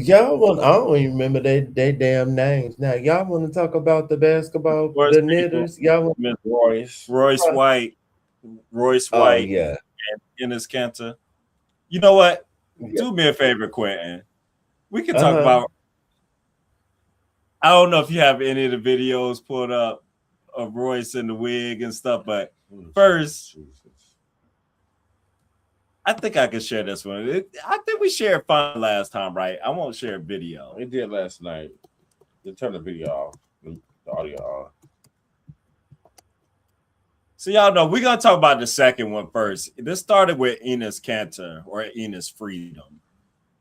y'all want, I don't even remember they damn names. Now y'all want to talk about the basketball, the knitters? Y'all want Royce White, yeah, and Enes Kanter. You know what? Do me a favor, Quinton. We can talk about. I don't know if you have any of the videos pulled up of Royce in the wig and stuff, but first, I think I can share this one. I think we shared fun last time, right? I won't share a video. We did last night. They turned the video off, the audio off. So y'all know we're gonna talk about the second one first. This started with Enes Kanter, or Enes Freedom.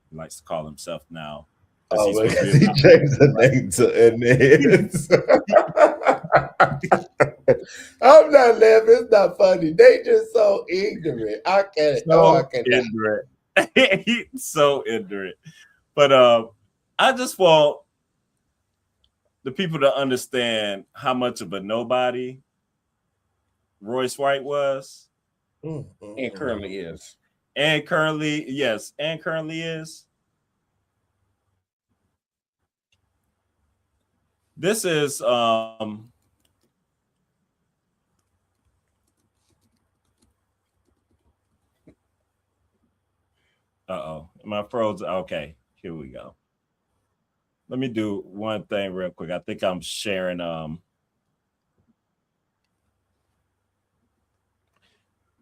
He likes to call himself now. Oh, because he changed the name to Enes. I'm not laughing. It's not funny. They just so ignorant. I can't. I can't. Ignorant. So ignorant. But I just want the people to understand how much of a nobody Royce White was, and currently is, and currently is. This is uh-oh, my frozen. Okay, here we go. Let me do one thing real quick. I think I'm sharing I'm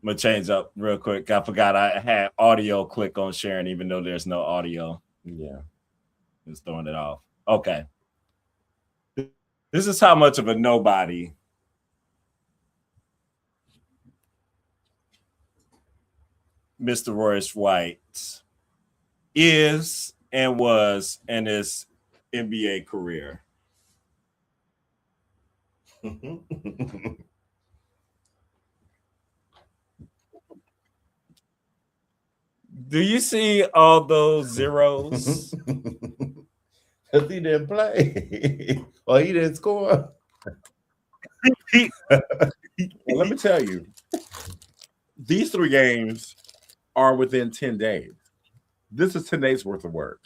gonna change up real quick. I forgot I had audio click on sharing, even though there's no audio. Yeah. Just throwing it off. Okay. This is how much of a nobody Mr. Royce White is and was in his NBA career. Do you see all those zeros? Because he didn't play or he didn't score. Well, let me tell you, these 3 games are within 10 days. This is 10 days worth of work.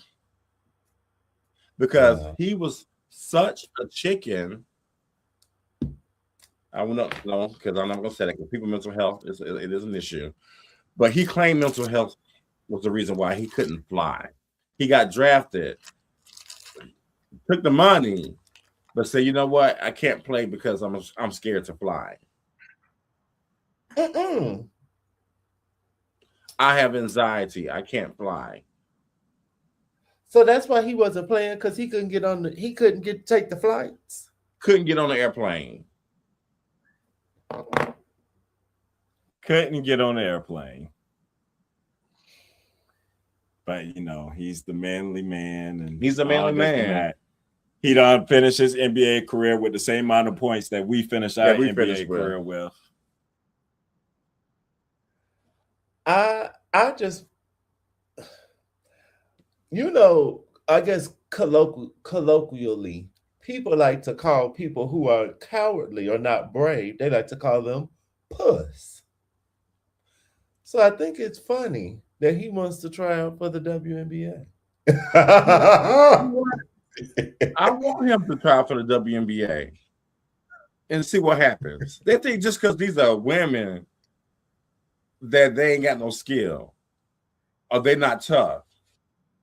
Because he was such a chicken. I will not know because I'm not going to say that because people's mental health it is an issue. But he claimed mental health was the reason why he couldn't fly. He got drafted, took the money, but said, you know what? I can't play because I'm scared to fly. I have anxiety. I can't fly. So that's why he wasn't playing, because he couldn't get on he couldn't take the flights. Couldn't get on the airplane. Couldn't get on the airplane. But you know, he's the manly man, and he's a manly man. He done finished his NBA career with the same amount of points that we finished our NBA career with. I just, you know, I guess colloquially, people like to call people who are cowardly or not brave, they like to call them puss. So I think it's funny that he wants to try out for the WNBA. I want him to try out for the WNBA and see what happens. They think just because these are women that they ain't got no skill or they not tough.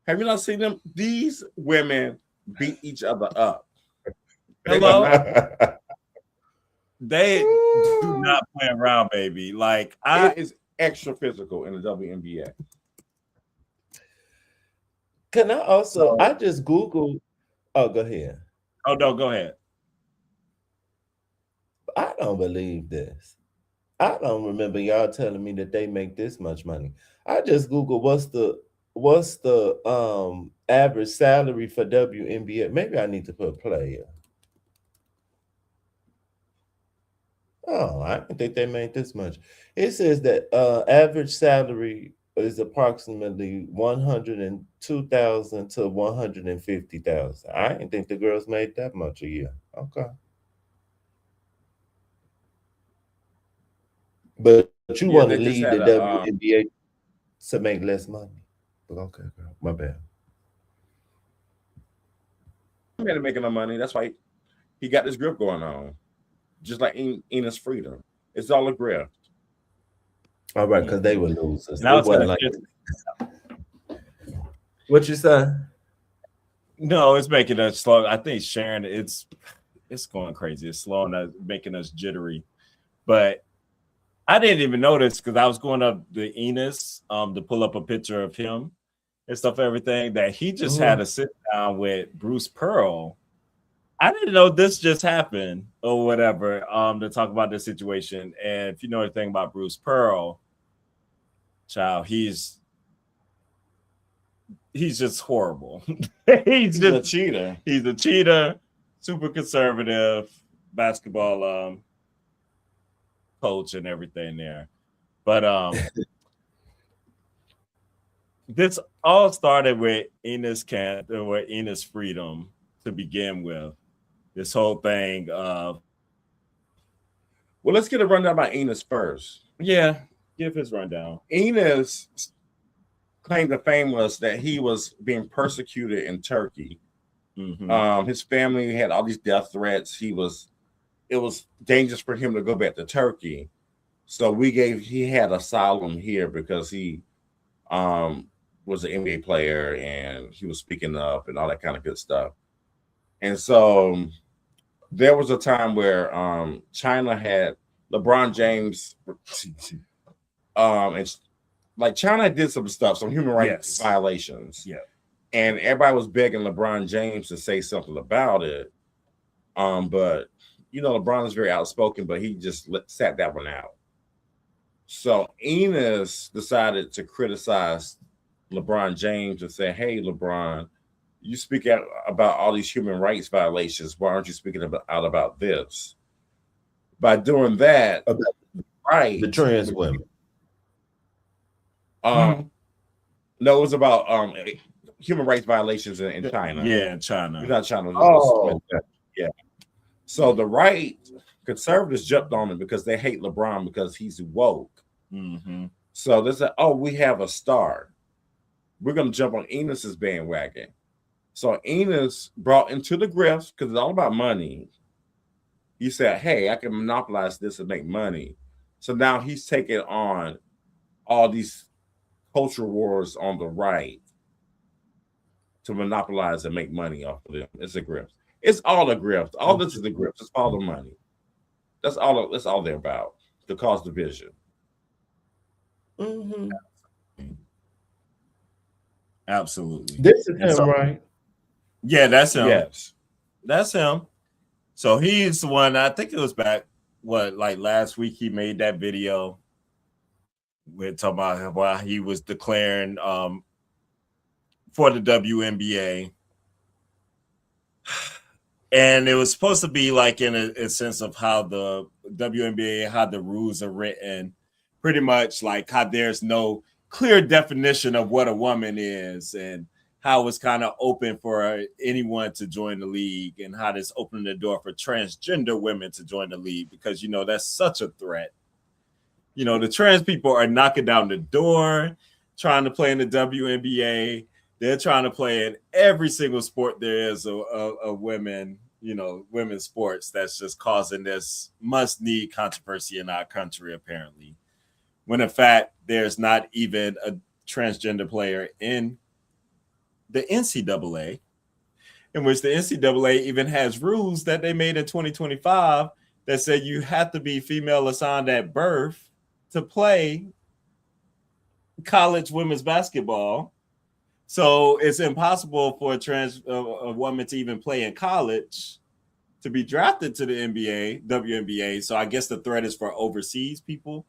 Have you not seen them? These women beat each other up. Hello? They do not play around, baby. Like it is extra physical in the WNBA. Can I also? I just Googled. Oh, go ahead. Oh no, go ahead. I don't believe this. I don't remember y'all telling me that they make this much money. I just Googled what's the average salary for WNBA. Maybe I need to put player. Oh, I didn't think they made this much. It says that average salary is approximately $102,000 to $150,000. I didn't think the girls made that much a year. Okay. But you want to leave the WNBA to make less money. But okay, girl, my bad. I'm not making no money. That's why he got this grip going on. Just like Enos Freedom. It's all a grip. All right, because they were losers. Now it wasn't like what you say? No, it's making us slow. I think Sharon, it's going crazy. It's slowing us, making us jittery. But I didn't even notice because I was going up the Enos to pull up a picture of him and stuff, everything that he just had a sit down with Bruce Pearl. I didn't know this just happened or whatever to talk about this situation. And if you know anything about Bruce Pearl, child, he's just horrible. he's just a cheater. He's a cheater, super conservative basketball coach and everything there. But this all started with Enos Freedom to begin with. This whole thing of well, let's get a rundown by Enos first. Yeah, give his rundown. Enos claimed the fame was that he was being persecuted in Turkey His family had all these death threats. It was dangerous for him to go back to Turkey. So he had asylum here because he was an NBA player and he was speaking up and all that kind of good stuff. And so there was a time where China had LeBron James, and like China did some stuff, some human rights violations. Yeah. And everybody was begging LeBron James to say something about it. But LeBron is very outspoken, but he just sat that one out. So Enos decided to criticize LeBron James and say, "Hey, LeBron, you speak out about all these human rights violations. Why aren't you speaking out about this?" By doing that, right? The trans women. No, it was about human rights violations in China. Yeah, in China. Not China. Oh. Yeah. So the right conservatives jumped on him because they hate LeBron because he's woke. So they said, "Oh, we have a star. We're going to jump on Enos's bandwagon." So Enos brought into the grifts because it's all about money. He said, "Hey, I can monopolize this and make money." So now he's taking on all these culture wars on the right to monopolize and make money off of them. It's a grift. It's all a grift. All this is a grift. It's all the money. That's all they're about, to cause division. Absolutely. This is him, right? Yeah, that's him. Yes. That's him. So he's the one, I think it was back, last week he made that video. We're talking about why he was declaring for the WNBA. And it was supposed to be like in a sense of how the WNBA, how the rules are written, pretty much like how there's no clear definition of what a woman is and how it's kind of open for anyone to join the league and how this opening the door for transgender women to join the league because, that's such a threat. The trans people are knocking down the door, trying to play in the WNBA. They're trying to play in every single sport there is of women, women's sports. That's just causing this must-need controversy in our country, apparently. When in fact, there's not even a transgender player in the NCAA, in which the NCAA even has rules that they made in 2025 that say you have to be female assigned at birth to play college women's basketball. So it's impossible for a woman to even play in college to be drafted to the NBA, WNBA. So I guess the threat is for overseas people,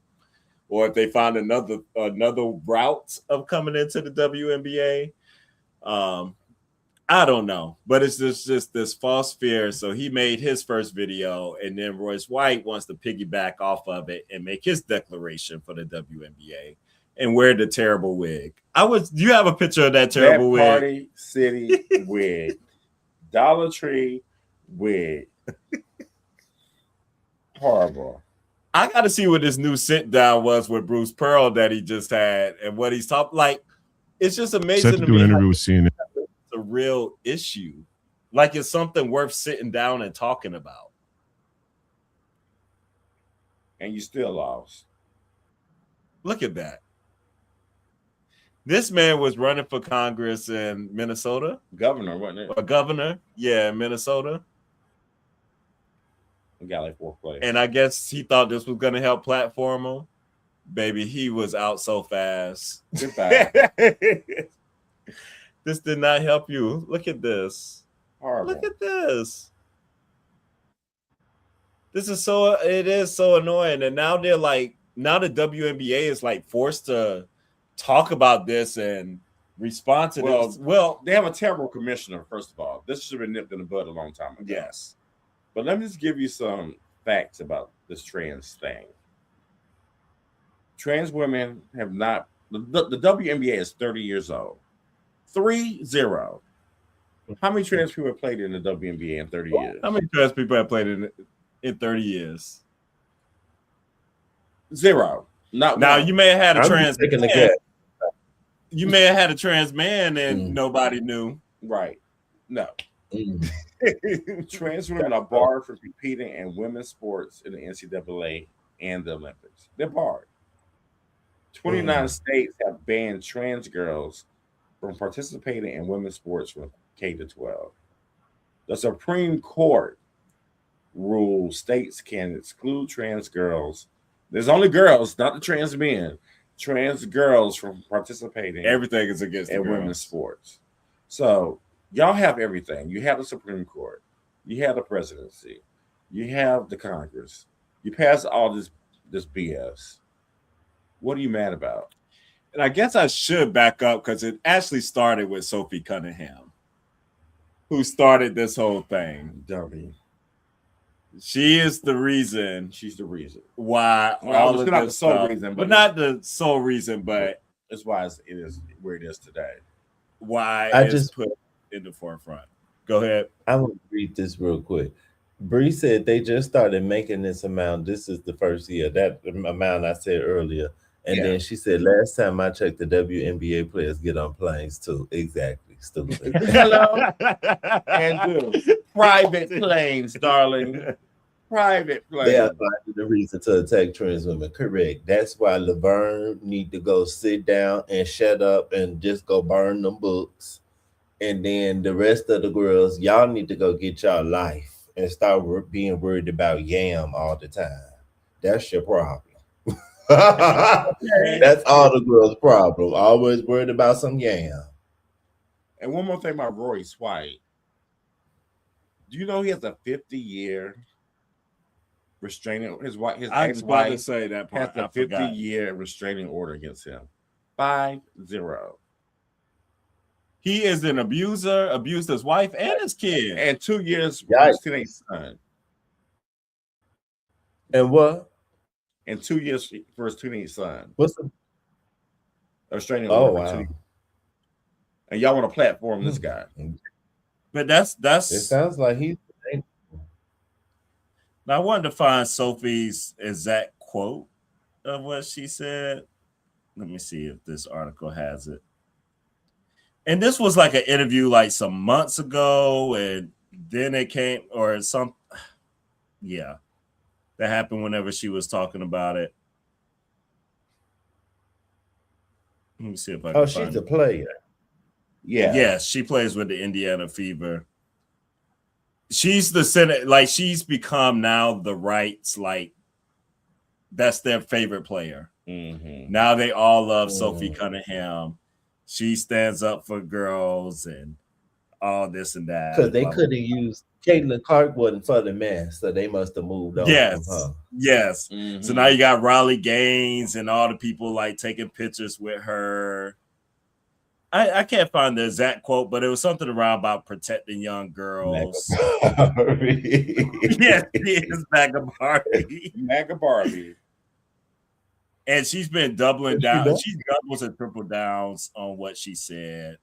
or if they find another route of coming into the WNBA. I don't know, but it's just this false fear. So he made his first video, and then Royce White wants to piggyback off of it and make his declaration for the WNBA and wear the terrible wig. You have a picture of that terrible wig? Party City wig, Dollar Tree wig, horrible. I got to see what this new sit down was with Bruce Pearl that he just had and what he's talking. Like, it's just amazing to do me. An interview with CNN. It's a real issue. Like, it's something worth sitting down and talking about. And you still lost. Look at that. This man was running for Congress in Minnesota. Governor, wasn't it? A governor, yeah, in Minnesota. We got like fourth place. And I guess he thought this was going to help platform him. Baby, he was out so fast. Goodbye. This did not help you. Look at this. Horrible. Look at this. It is so annoying. And now the WNBA is like forced to talk about this and respond to this. Well, they have a terrible commissioner, first of all. This should have been nipped in the bud a long time ago. Yes. But let me just give you some facts about this trans thing. Trans women have not, the WNBA is 30 years old. 3-0. How many trans people have played in the WNBA in 30 years? How many trans people have played in 30 years? 0. Not now, one. you may have had a trans man. You may have had a trans man and nobody knew. Right. No. Trans women are barred from competing in women's sports in the NCAA and the Olympics. They're barred. 29 states have banned trans girls from participating in women's sports from K to 12. The Supreme Court rule states can exclude trans girls. There's only girls, not the trans men. Trans girls from participating. Everything is against in women's sports. So y'all have everything. You have the Supreme Court. You have the presidency. You have the Congress. You pass all this BS. What are you mad about? And I guess I should back up because it actually started with Sophie Cunningham, who started this whole thing. Dummy. She is the reason. She's the reason why all of this not the sole stuff, reason, but not the sole reason, but it's why it is where it is today. Why I it's just put in the forefront. Go ahead. I'm gonna read this real quick. Bree said they just started making this amount. This is the first year. That amount I said earlier. And then she said, last time I checked, the WNBA players get on planes too. Exactly. Stupid. Hello. And private planes, darling. Private planes. They are finding the reason to attack trans women. Correct. That's why Laverne need to go sit down and shut up and just go burn them books. And then the rest of the girls, y'all need to go get y'all life and start being worried about yam all the time. That's your problem. That's all the girls' problem. Always worried about some yam. And one more thing about Royce White. Do you know he has a 50-year restraining his wife? His I was about to say that has part. a 50-year restraining order against him. 5-0. He is an abuser, abused his wife and his kid. And 2 years for his teenage son. And what? And 2 years for his teenage son. What's the restraining order? Wow. And y'all want to platform this guy. But that's it sounds like he's. Now I wanted to find Sophie's exact quote of what she said. Let me see if this article has it. And this was like an interview like some months ago, and then it came or some that happened whenever she was talking about it. Let me see if I can she's a player. Yeah. Yes, she plays with the Indiana Fever. She's the Senate, like she's become now the rights, like that's their favorite player. Mm-hmm. Now they all love Sophie Cunningham. She stands up for girls and all this and that. Because they could have used Caitlin Clark wasn't for the man, so they must have moved on from her. Yes. Mm-hmm. So now you got Riley Gaines and all the people like taking pictures with her. I can't find the exact quote, but it was something around about protecting young girls. Yes, it is MAGA Barbie. MAGA Barbie. And she's been doubling down. She doubles and triple downs on what she said.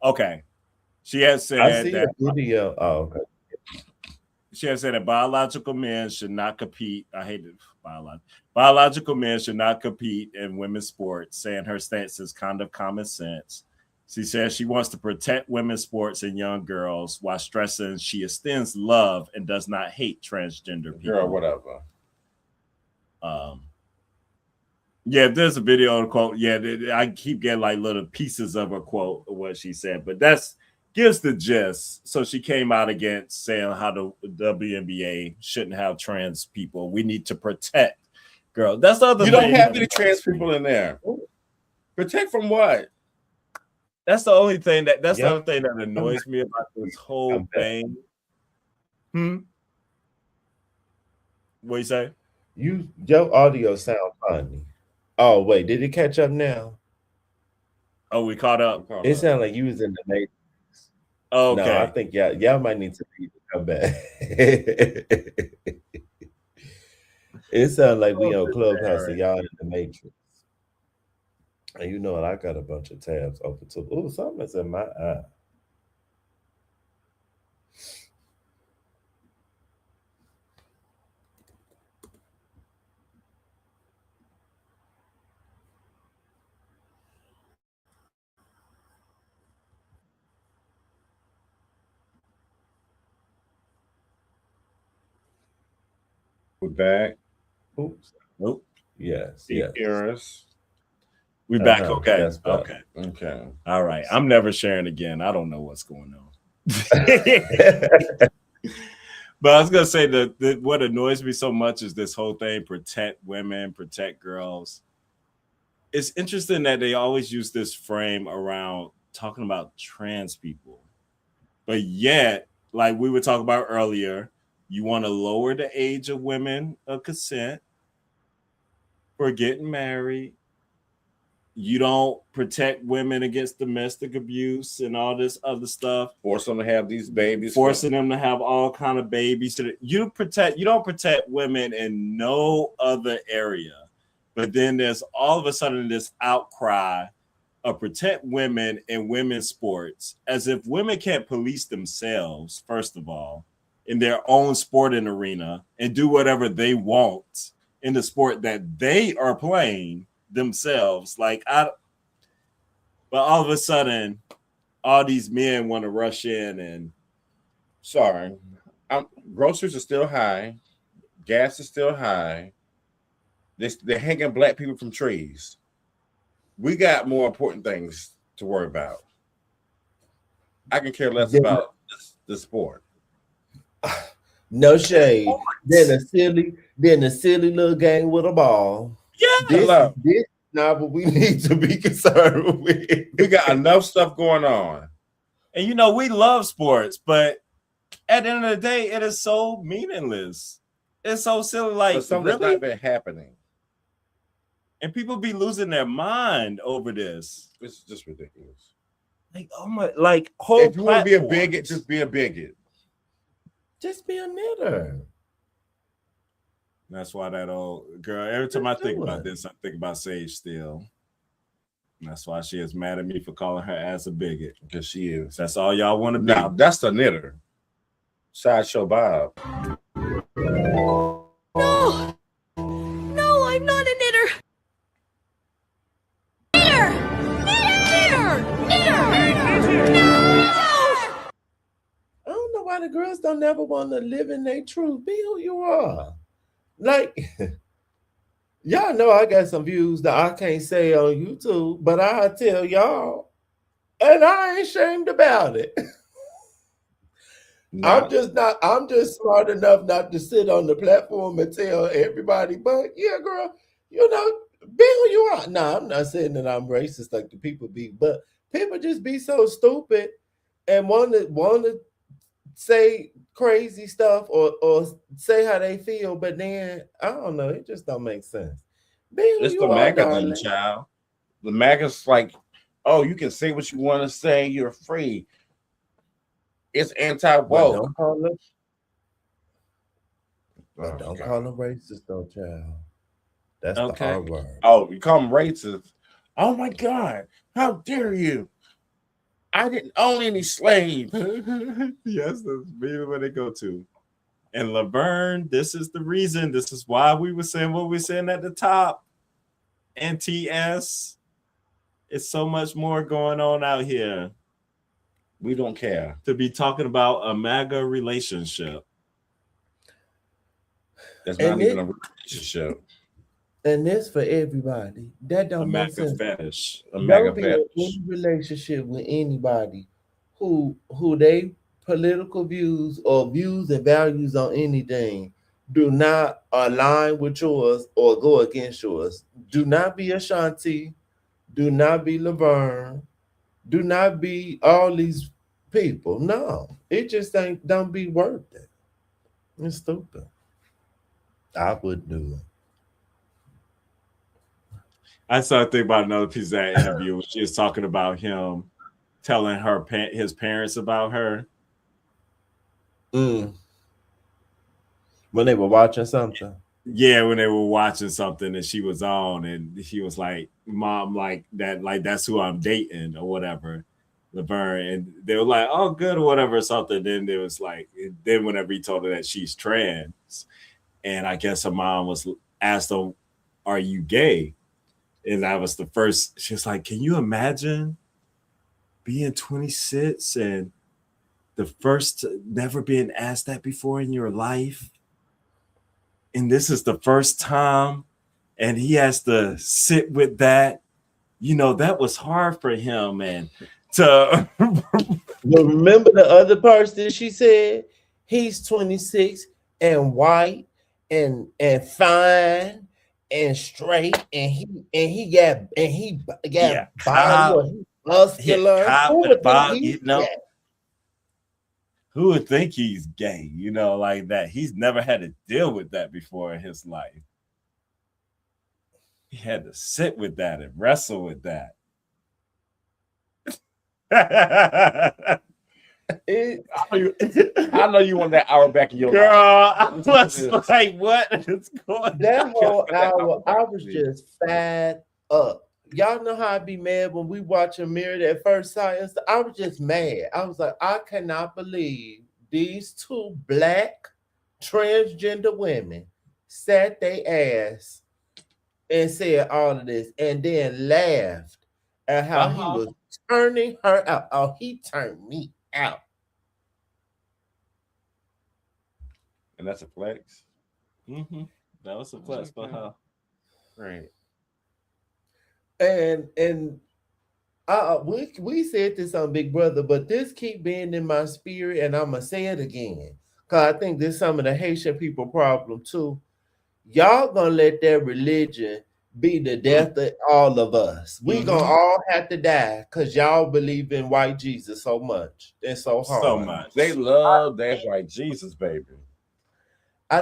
Okay. She has said I see that a video. Oh, okay. She has said that biological men should not compete. I hate it. Biological men should not compete in women's sports, saying her stance is kind of common sense. She says she wants to protect women's sports and young girls while stressing she extends love and does not hate transgender people. Girl, whatever. Yeah, there's a video of the quote. Yeah, I keep getting like little pieces of her quote of what she said, but that's gives the gist. So she came out against saying how the WNBA shouldn't have trans people. We need to protect girls. That's the other. You don't have any trans people in there. Protect from what? That's the only thing that's the other thing that annoys me about this whole thing. What you say? Your audio sound funny. Oh wait, did it catch up now? Oh, we caught up. It sounded like you was in the Matrix. Oh, okay. No, I think y'all might need to come back. It sounds like we on Clubhouse and y'all in the Matrix. And you know what? I got a bunch of tabs open too. Oh, something's in my eye. We're back. Oops. Nope. Yes. You Yes. hear us? We back. Uh-huh, Okay. that's better. Okay. Okay. All right. I'm never sharing again. I don't know what's going on. But I was gonna say that what annoys me so much is this whole thing: protect women, protect girls. It's interesting that they always use this frame around talking about trans people, but yet, like we were talking about earlier, you want to lower the age of women of consent for getting married. You don't protect women against domestic abuse and all this other stuff. Force them to have these babies. Forcing them to have all kind of babies. You don't protect women in no other area. But then there's all of a sudden this outcry of protect women in women's sports, as if women can't police themselves, first of all, in their own sporting arena and do whatever they want in the sport that they are playing themselves. But all of a sudden, all these men want to rush in and sorry, groceries are still high, gas is still high. They're hanging black people from trees. We got more important things to worry about. I can care less about the sport. No shade. Then a silly little game with a ball. Yeah, This not what we need to be concerned with. We got enough stuff going on. and we love sports, but at the end of the day, it is so meaningless. It's so silly. Like, Something's really? not been happening. And people be losing their mind over this. It's just ridiculous. Like, oh my, like whole. If you want to be a platforms. bigot, just be a bigot. Just be a knitter. That's why that old girl. Every time Just I think do about it. this, I think about Sage Steele. And that's why she is mad at me for calling her ass a bigot. Because she is. That's all y'all want to be. Now, that's the knitter. Sideshow Bob. No, I'm not a knitter. Knitter! No! I don't know why the girls don't never want to live in their truth. Be who you are. Like, y'all know I got some views that I can't say on YouTube, but I tell y'all, and I ain't ashamed about it. No. I'm just smart enough not to sit on the platform and tell everybody, but yeah, girl, be who you are. No, I'm not saying that I'm racist like the people be, but people just be so stupid and want to say crazy stuff or say how they feel, but then I don't know, it just don't make sense. Be who It's you the are, MAGA darling. thing, child. The MAGA's like, oh, you can say what you want to say. You're free. It's But anti-woke. don't call them. Oh, Don't God. call them racist, though, child. That's the Okay. R word. Oh, you call them racist. Oh, my God. How dare you? I didn't own any slaves. Yes, that's really what they go to. And Laverne, this is the reason. This is why we were saying what we were saying at the top. NTS. It's so much more going on out here We don't care. to be talking about a MAGA relationship. That's And not even a relationship. And this for everybody. That A don't make MAGA sense. fetish. A MAGA Don't be in fetish. any relationship with anybody who they political views or views and values on anything do not align with yours or go against yours. Do not be Ashanti. Do not be Laverne. Do not be all these people. No, it just don't be worth it. It's stupid. I would do it. I started thinking about another piece of that interview when she was talking about him telling his parents about her. When they were watching something. Yeah, when they were watching something and she was on, and he was like, "Mom, like that's who I'm dating or whatever." Laverne, and they were like, "Oh, good," or whatever, something. Then there was like, then whenever he told her that she's trans, and I guess her mom was asked him, "Are you gay?" And that was the first. She was like, "Can you imagine being 26 and the first never being asked that before in your life?" and this is the first time, and he has to sit with that. That was hard for him, and to remember the other person she said he's 26 and white and fine and straight and he got body muscular. Who would think he's gay? Like that. He's never had to deal with that before in his life. He had to sit with that and wrestle with that. I know you want that hour back in your girl. life. I was like, what is going that on? whole hour? I was just fed up. Y'all know how I be mad when we watch a Married at First Sight. I was just mad. I was like, I cannot believe these two black transgender women sat their ass and said all of this and then laughed at how he was turning her out. Oh, he turned me out. And that's a flex. Mm-hmm. That was a flex for her. Right. And we said this on Big Brother, but this keep being in my spirit, and I'm gonna say it again because I think this is some of the Haitian people problem too. Y'all gonna let that religion be the death of all of us. We gonna all have to die because y'all believe in white Jesus so much and so hard. So much. They love that white Jesus, baby.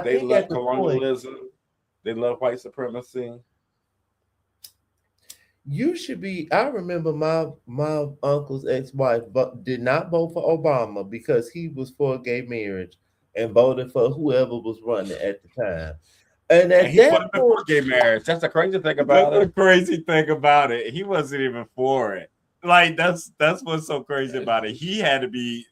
They love colonialism. They love white supremacy. You should be. I remember my uncle's ex-wife did not vote for Obama because he was for gay marriage and voted for whoever was running at the time. And at that point, gay marriage. That's the crazy thing about it. The crazy thing about it, he wasn't even for it. Like that's what's so crazy about it. He had to be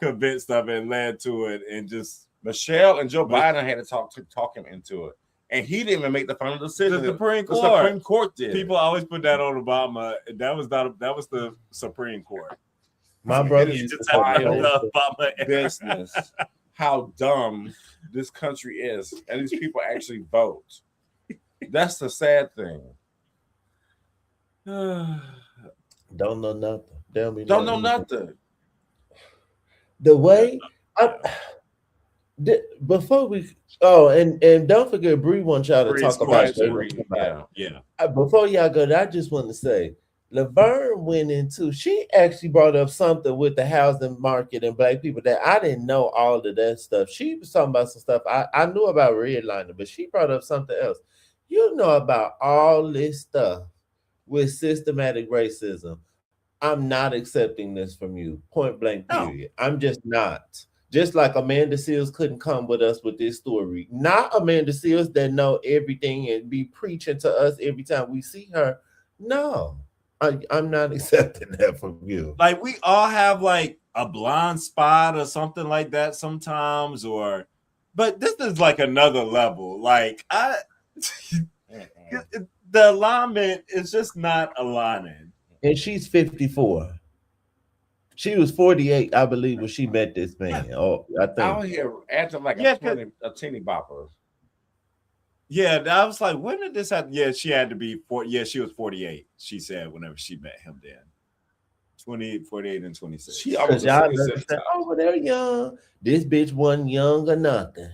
convinced of it and led to it, and just Michelle and Joe Biden had to talk him into it. And he didn't even make the final decision. The Supreme Court. The Supreme Court did. People always put that on Obama. That was the Supreme Court. My brother used to talk about Obama business. How dumb this country is, and these people actually vote. That's the sad thing. Don't know nothing. Don't know nothing. The way before we and don't forget Bree wants y'all to talk about yeah. Before y'all go, I just want to say Laverne went into. She actually brought up something with the housing market and black people that I didn't know all of that stuff. She was talking about some stuff I knew about redlining, but she brought up something else. You know about all this stuff with systematic racism. I'm not accepting this from you. Point blank, period. No. I'm just not. Just like Amanda Seals couldn't come with us with this story. Not Amanda Seals that know everything and be preaching to us every time we see her. No, I'm not accepting that from you. Like we all have like a blind spot or something like that sometimes, but this is like another level. Like the alignment is just not aligning. And she's 54. She was 48, I believe, when she met this man. Oh, I think out here acting like a teeny bopper. Yeah, I was like, when did this happen? Yeah, she had to be 40. Yeah, she was 48. She said whenever she met him then. 48 and 26. She always said, oh, well, they're young. This bitch wasn't young or nothing.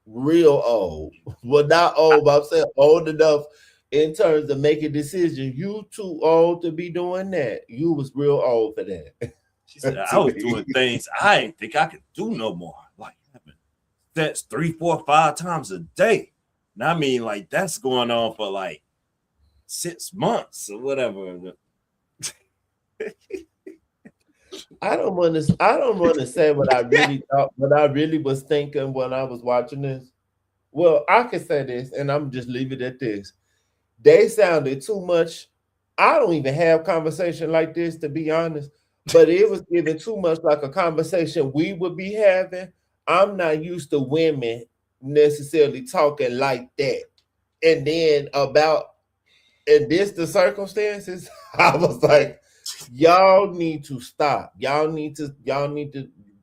Real old. Well, not old, but I'm saying old enough in terms of making decisions. You too old to be doing that. You was real old for that. She said, I was doing things I didn't think I could do no more. Like having sex 3, 4, 5 times a day. And I mean, like that's going on for like 6 months or whatever. I don't want to say what I really thought, what I really was thinking when I was watching this. Well, I can say this, and I'm just leave it at this. They sounded too much. I don't even have conversation like this, to be honest. But it was giving too much like a conversation we would be having. I'm not used to women necessarily talking like that. And then and this the circumstances, I was like, y'all need to stop. Y'all need to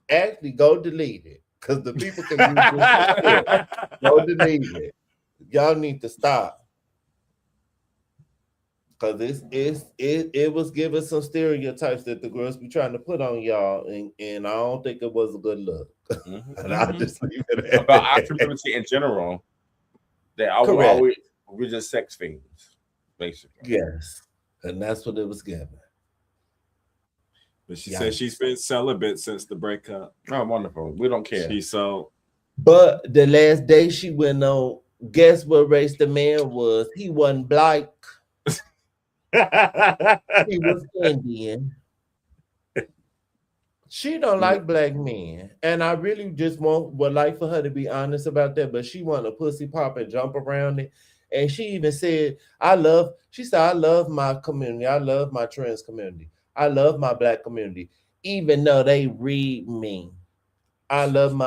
actually go delete it. Because the people can use this. Go delete it. Y'all need to stop. Cause it was giving some stereotypes that the girls be trying to put on y'all, and I don't think it was a good look. And I just leave it at About our that. community in general, they Correct. always we're just sex fiends, basically. Yes, and that's what it was given. But she said she's been celibate since the breakup. Oh, wonderful. We don't care. She's so. But the last day she went on, guess what race the man was? He wasn't black. He was Indian. She don't like black men, and I really just would like for her to be honest about that. But she want to pussy pop and jump around it, and she even said, She said, I love my community. I love my trans community. I love my black community, even though they read me. I love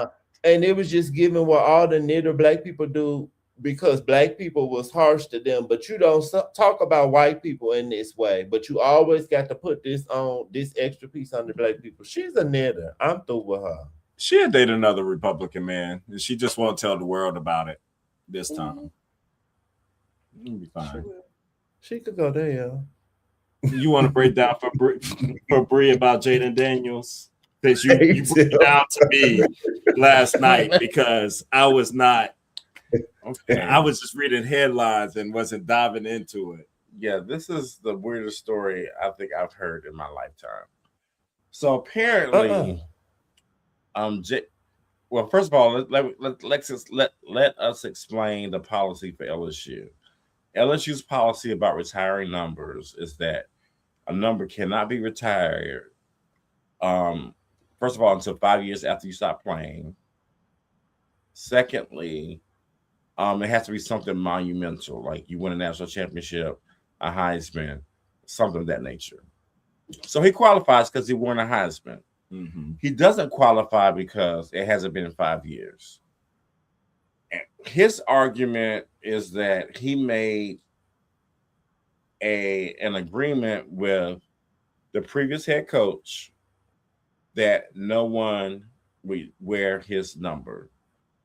and it was just giving what all the knitter black people do, because black people was harsh to them. But you don't talk about white people in this way, but you always got to put this extra piece on the black people. She's a knitter. I'm through with her. She'll date another Republican man, and she just won't tell the world about it this time. It'll be fine. She could go there. You want to break down for Bree about Jaden Daniels? Because you broke it down to me last night, because I was not. Okay. I was just reading headlines and wasn't diving into it. Yeah, this is the weirdest story I think I've heard in my lifetime. So apparently, well, first of all, let us explain the policy for LSU. LSU's policy about retiring numbers is that a number cannot be retired. First of all, until 5 years after you stop playing. Secondly, it has to be something monumental, like you win a national championship, a Heisman, something of that nature. So he qualifies because he won a Heisman. Mm-hmm. He doesn't qualify because it hasn't been 5 years. And his argument is that he made an agreement with the previous head coach that no one would wear his number,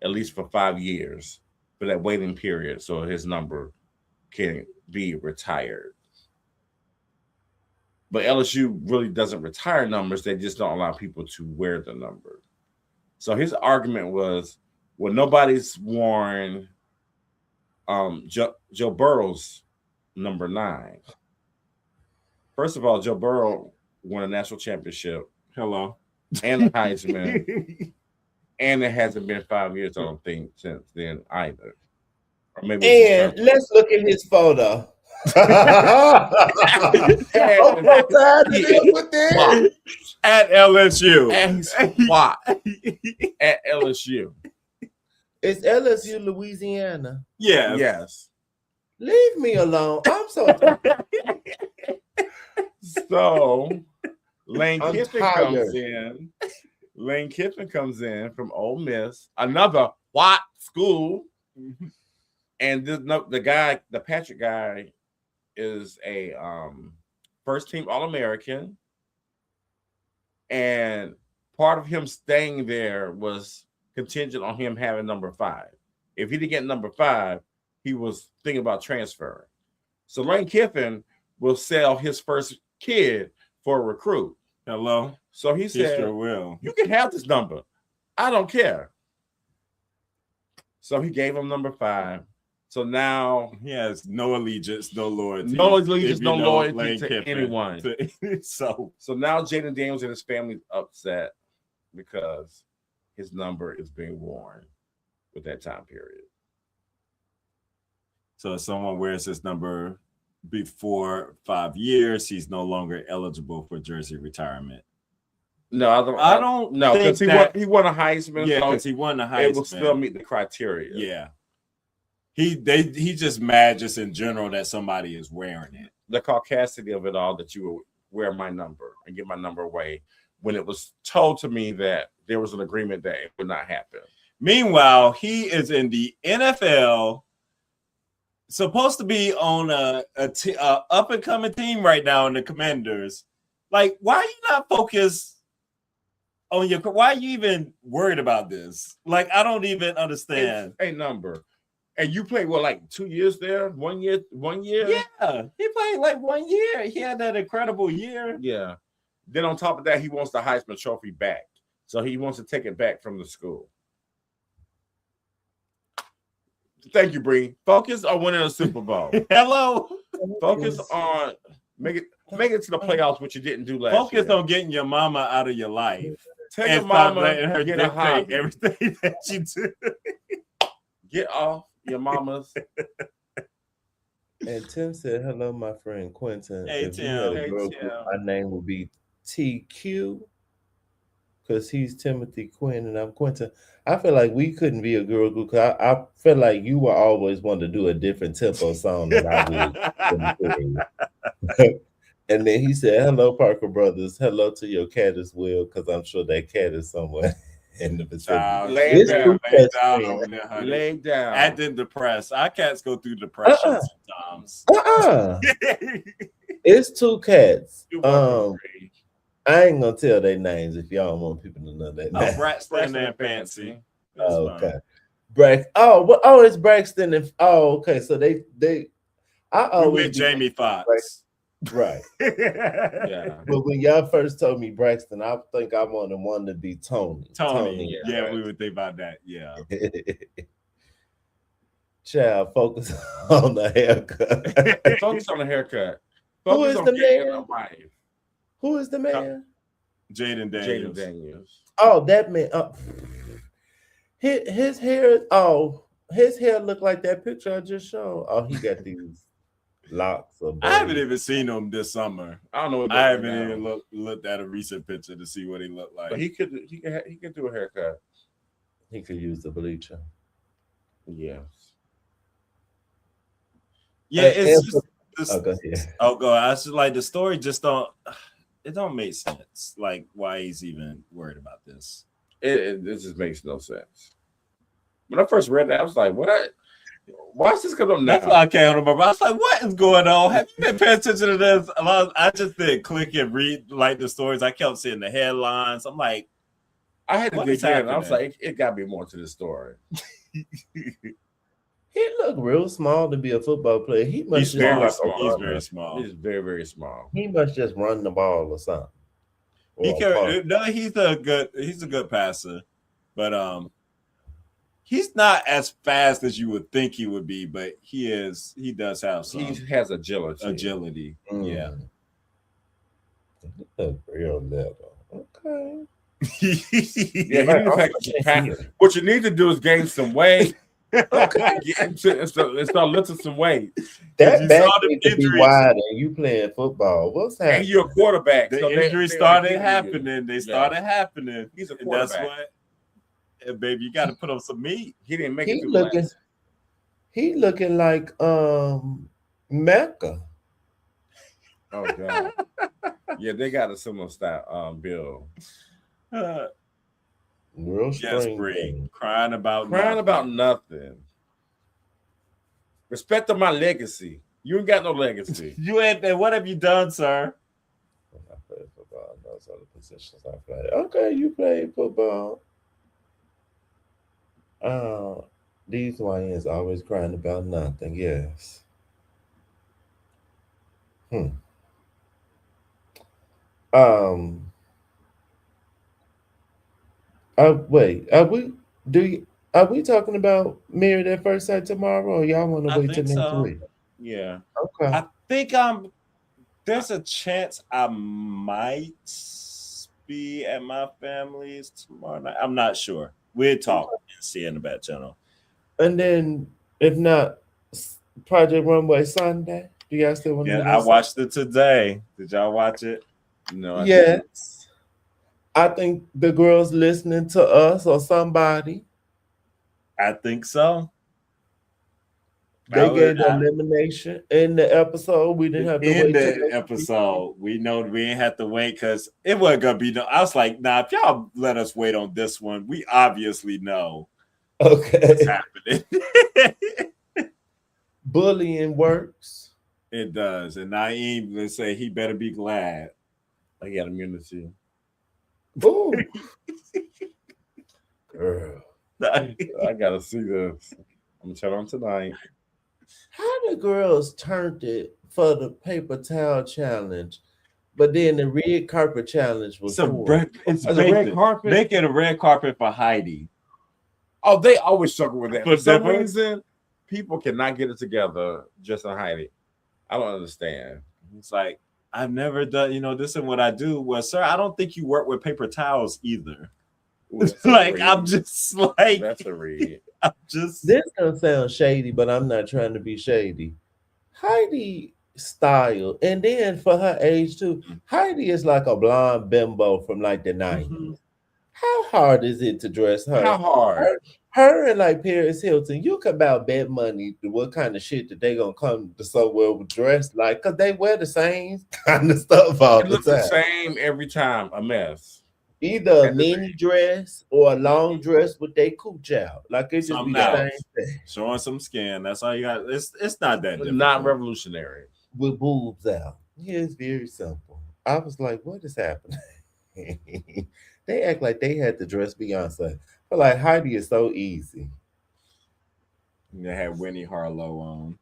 at least for 5 years, for that waiting period, so his number can be retired. But LSU really doesn't retire numbers. They just don't allow people to wear the number. So his argument was, well, nobody's worn Joe Burrow's number 9. First of all, Joe Burrow won a national championship. Hello. And the Heisman. And it hasn't been 5 years, I don't think, since then either. Or maybe. And let's look at his photo. At LSU. And he's squat at LSU. It's LSU, Louisiana. Yeah. Yes. Leave me alone. I'm so So Lane I'm Kiffin tired. comes in. Lane Kiffin comes in from Ole Miss, another white school. And the Patrick guy is a first team All-American. And part of him staying there was contingent on him having number 5. If he didn't get number 5, he was thinking about transferring. So Lane Kiffin will sell his first kid for a recruit. Hello. So he said, sure will. You can have this number. I don't care. So he gave him number 5. So now he has no allegiance, no loyalty. No allegiance, no loyalty Lane to Kiffin. anyone. So now Jaden Daniels and his family upset because his number is being worn with that time period. So if someone wears his number before 5 years, he's no longer eligible for jersey retirement. No, I don't know, because he won a Heisman. Yeah, because he won a Heisman. It will still meet the criteria. Yeah. He just mad just in general that somebody is wearing it. The caucasity of it all, that you will wear my number and give my number away, when it was told to me that there was an agreement that it would not happen. Meanwhile, he is in the NFL, supposed to be on a up and coming team right now in the Commanders. Like, why are you not focused on why are you even worried about this? Like, I don't even understand. A number. And you played what, like 2 years there? 1 year? 1 year? Yeah, he played like 1 year. He had that incredible year. Yeah. Then on top of that, he wants the Heisman Trophy back. So he wants to take it back from the school. Thank you, Bree. Focus on winning a Super Bowl. Hello. Focus on make it to the playoffs, which you didn't do last year. Focus on getting your mama out of your life. Tell and your mama, letting her get a hobby. everything that you do. Get off your mamas. And Tim said, "Hello, my friend Quinton. Hey, if Tim. you had a Hey, girl Tim. group, my name would be TQ because he's Timothy Quinn and I'm Quinton. I feel like we couldn't be a girl group because I feel like you will always want to do a different tempo song than I would." And then he said, "Hello, Parker Brothers. Hello to your cat as well, because I'm sure that cat is somewhere in the vicinity." Lay down. Over there, honey. Lay down. Acting depressed. Our cats go through depression sometimes. It's two cats. You're welcome, Bree. I ain't gonna tell their names if y'all want people to know their names. Braxton and Fancy. That's Oh, fine. okay. It's Braxton and okay. So they I You always with Jamie Foxx. right. Yeah. But when y'all first told me Braxton, I think I wanted to be Tony. Tony. Yeah, right. we would think about that. Yeah. Child, focus on the haircut. Focus on the haircut. Who Focus is on the getting man? a wife. Who is the man? Jaden Jaden Daniels. Daniels. Oh, that man. His hair. Oh, his hair looked like that picture I just showed. Oh, he got these locks of. I haven't even seen him this summer. I don't know what I haven't even looked at a recent picture to see what he looked like. But he could do a haircut. He could use the bleacher. Yes. Yeah, it's just Go ahead. go. I just like the story just don't. It don't make sense. Like why he's even worried about this. It just makes no sense. When I first read that, I was like, "What? Why is this coming up now?" That's why I can't remember. I was like, "What is going on? Have you been paying attention to this?" I just didn't click and read like the stories. I kept seeing the headlines. I'm like, I had to What dig is in. I happening? was like, it got to be more to this story. He looked real small to be a football player. He must he's just small. like small. He's a very runner. small. He's very, very small. He must just run the ball or something. He Or a can. No, he's a good passer, but he's not as fast as you would think he would be. But he is. He does have some He has agility. agility. Mm. Yeah. He look real little. Okay. Yeah, he needs to pack. What you need to do is gain some weight. Okay, and start lifting some weight. That You back saw the needs to be injuries. wide and you playing football. What's And happening? you're a quarterback. The so injuries they started giving you- happening. They started happening. He's a And that's quarterback. what, baby, you got to put on some meat. He didn't make He it through looking, last. he looking like Mecca. Oh god. Yeah, they got a similar style build. Real Yes, spring. Bree. thing. Crying about Crying nothing. about nothing. Respect of my legacy. You ain't got no legacy. You ain't. And what have you done, sir? I played football. Those are the positions I played. Okay, you played football. These YNs always crying about nothing. Yes. Wait. Are we talking about Married at First Sight tomorrow, or y'all want to I wait till think next so. week? Yeah. Okay. I think there's a chance I might be at my family's tomorrow night. I'm not sure. We'll talk and see in the back channel. And then, if not, Project Runway Sunday. Do y'all still want to? Yeah, I watched it today. Did y'all watch it? No. I Yes. I think the girls listening to us or somebody, I think so. they gave the elimination in the episode. We didn't have to In wait till the next week. episode, we know we ain't have to wait because it wasn't gonna be no. I was like, nah, if y'all let us wait on this one, we obviously know what's Okay. happening. Bullying works. It does, and Naeem, let's say he better be glad. I got immunity. Ooh. Girl. I gotta see this. I'm gonna turn on tonight. How the girls turned it for the paper towel challenge, but then the red carpet challenge was It's a red bacon. carpet. Making a red carpet for Heidi. Oh, they always struggle with that. For But some that- reason, people cannot get it together just on Heidi. I don't understand. It's like, I've never done, this is what I do. Well, sir, I don't think you work with paper towels either. Ooh, that's a Like, read. I'm just like, That's a read. I'm just. This gonna sound shady, but I'm not trying to be shady. Heidi style, and then for her age too, Heidi is like a blonde bimbo from like the 90s. Mhm. How hard is it to dress her? How hard? Her and like Paris Hilton, you can about bet money to what kind of shit that they gonna come to somewhere dressed like, cause they wear the same kind of stuff all It the looks the time. same every time. A mess. Either a mini dress or a long dress with their cooch out. Like it just Something be the else. same thing Showing some skin. That's all you got. It's not that difficult. Not revolutionary. with boobs out. Yeah, it's very simple. I was like, what is happening? They act like they had to dress Beyonce. But like Heidi is so easy. They had Winnie Harlow on.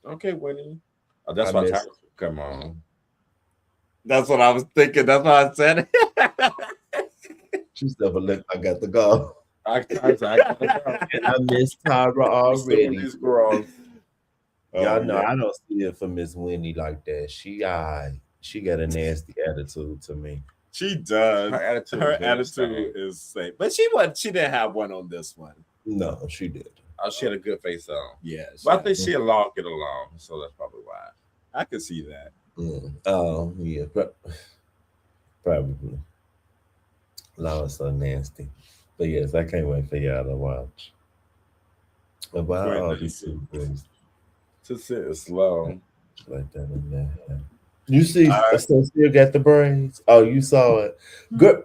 Okay, Winnie. Oh, that's I why miss- Tyler. Come on. That's what I was thinking. That's why I said it. She said, but look, I got to go. I And I miss Tyra already. These girls. Y'all know I don't see it for Miss Winnie like that. She got a nasty attitude to me. She does. Her attitude. Her is very attitude same. is same. But she didn't have one on this one. No, she did. Oh, she had a good face on. Yeah. But I think she and Law get along, so that's probably why. I could see that. Oh, yeah. Probably. Law is so nasty. But yes, I can't wait for y'all to watch. About Quinton all is these super. things To sit is slow. like that in there. You see, All right. Sincere got the braids. Oh, you saw it. Girl,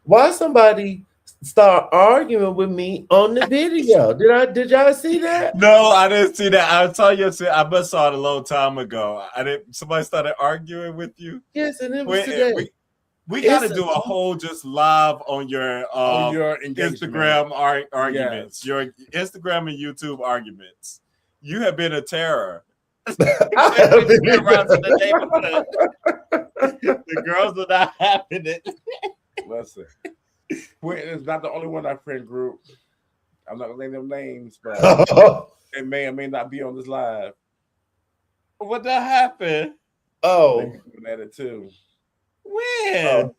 why somebody start arguing with me on the video? Did y'all see that? No, I didn't see that. I told you, I must saw it a long time ago. I didn't. Somebody started arguing with you. Yes, and it was Wait, today. we got to It's do a whole just live on your engagement. Instagram arguments, your Instagram and YouTube arguments. You have been a terror. The girls are not having it. Listen, Quinton is not the only one in our friend group. I'm not gonna name them names, but they may or may not be on this live. What that happened? Oh, They be doing at it too. When?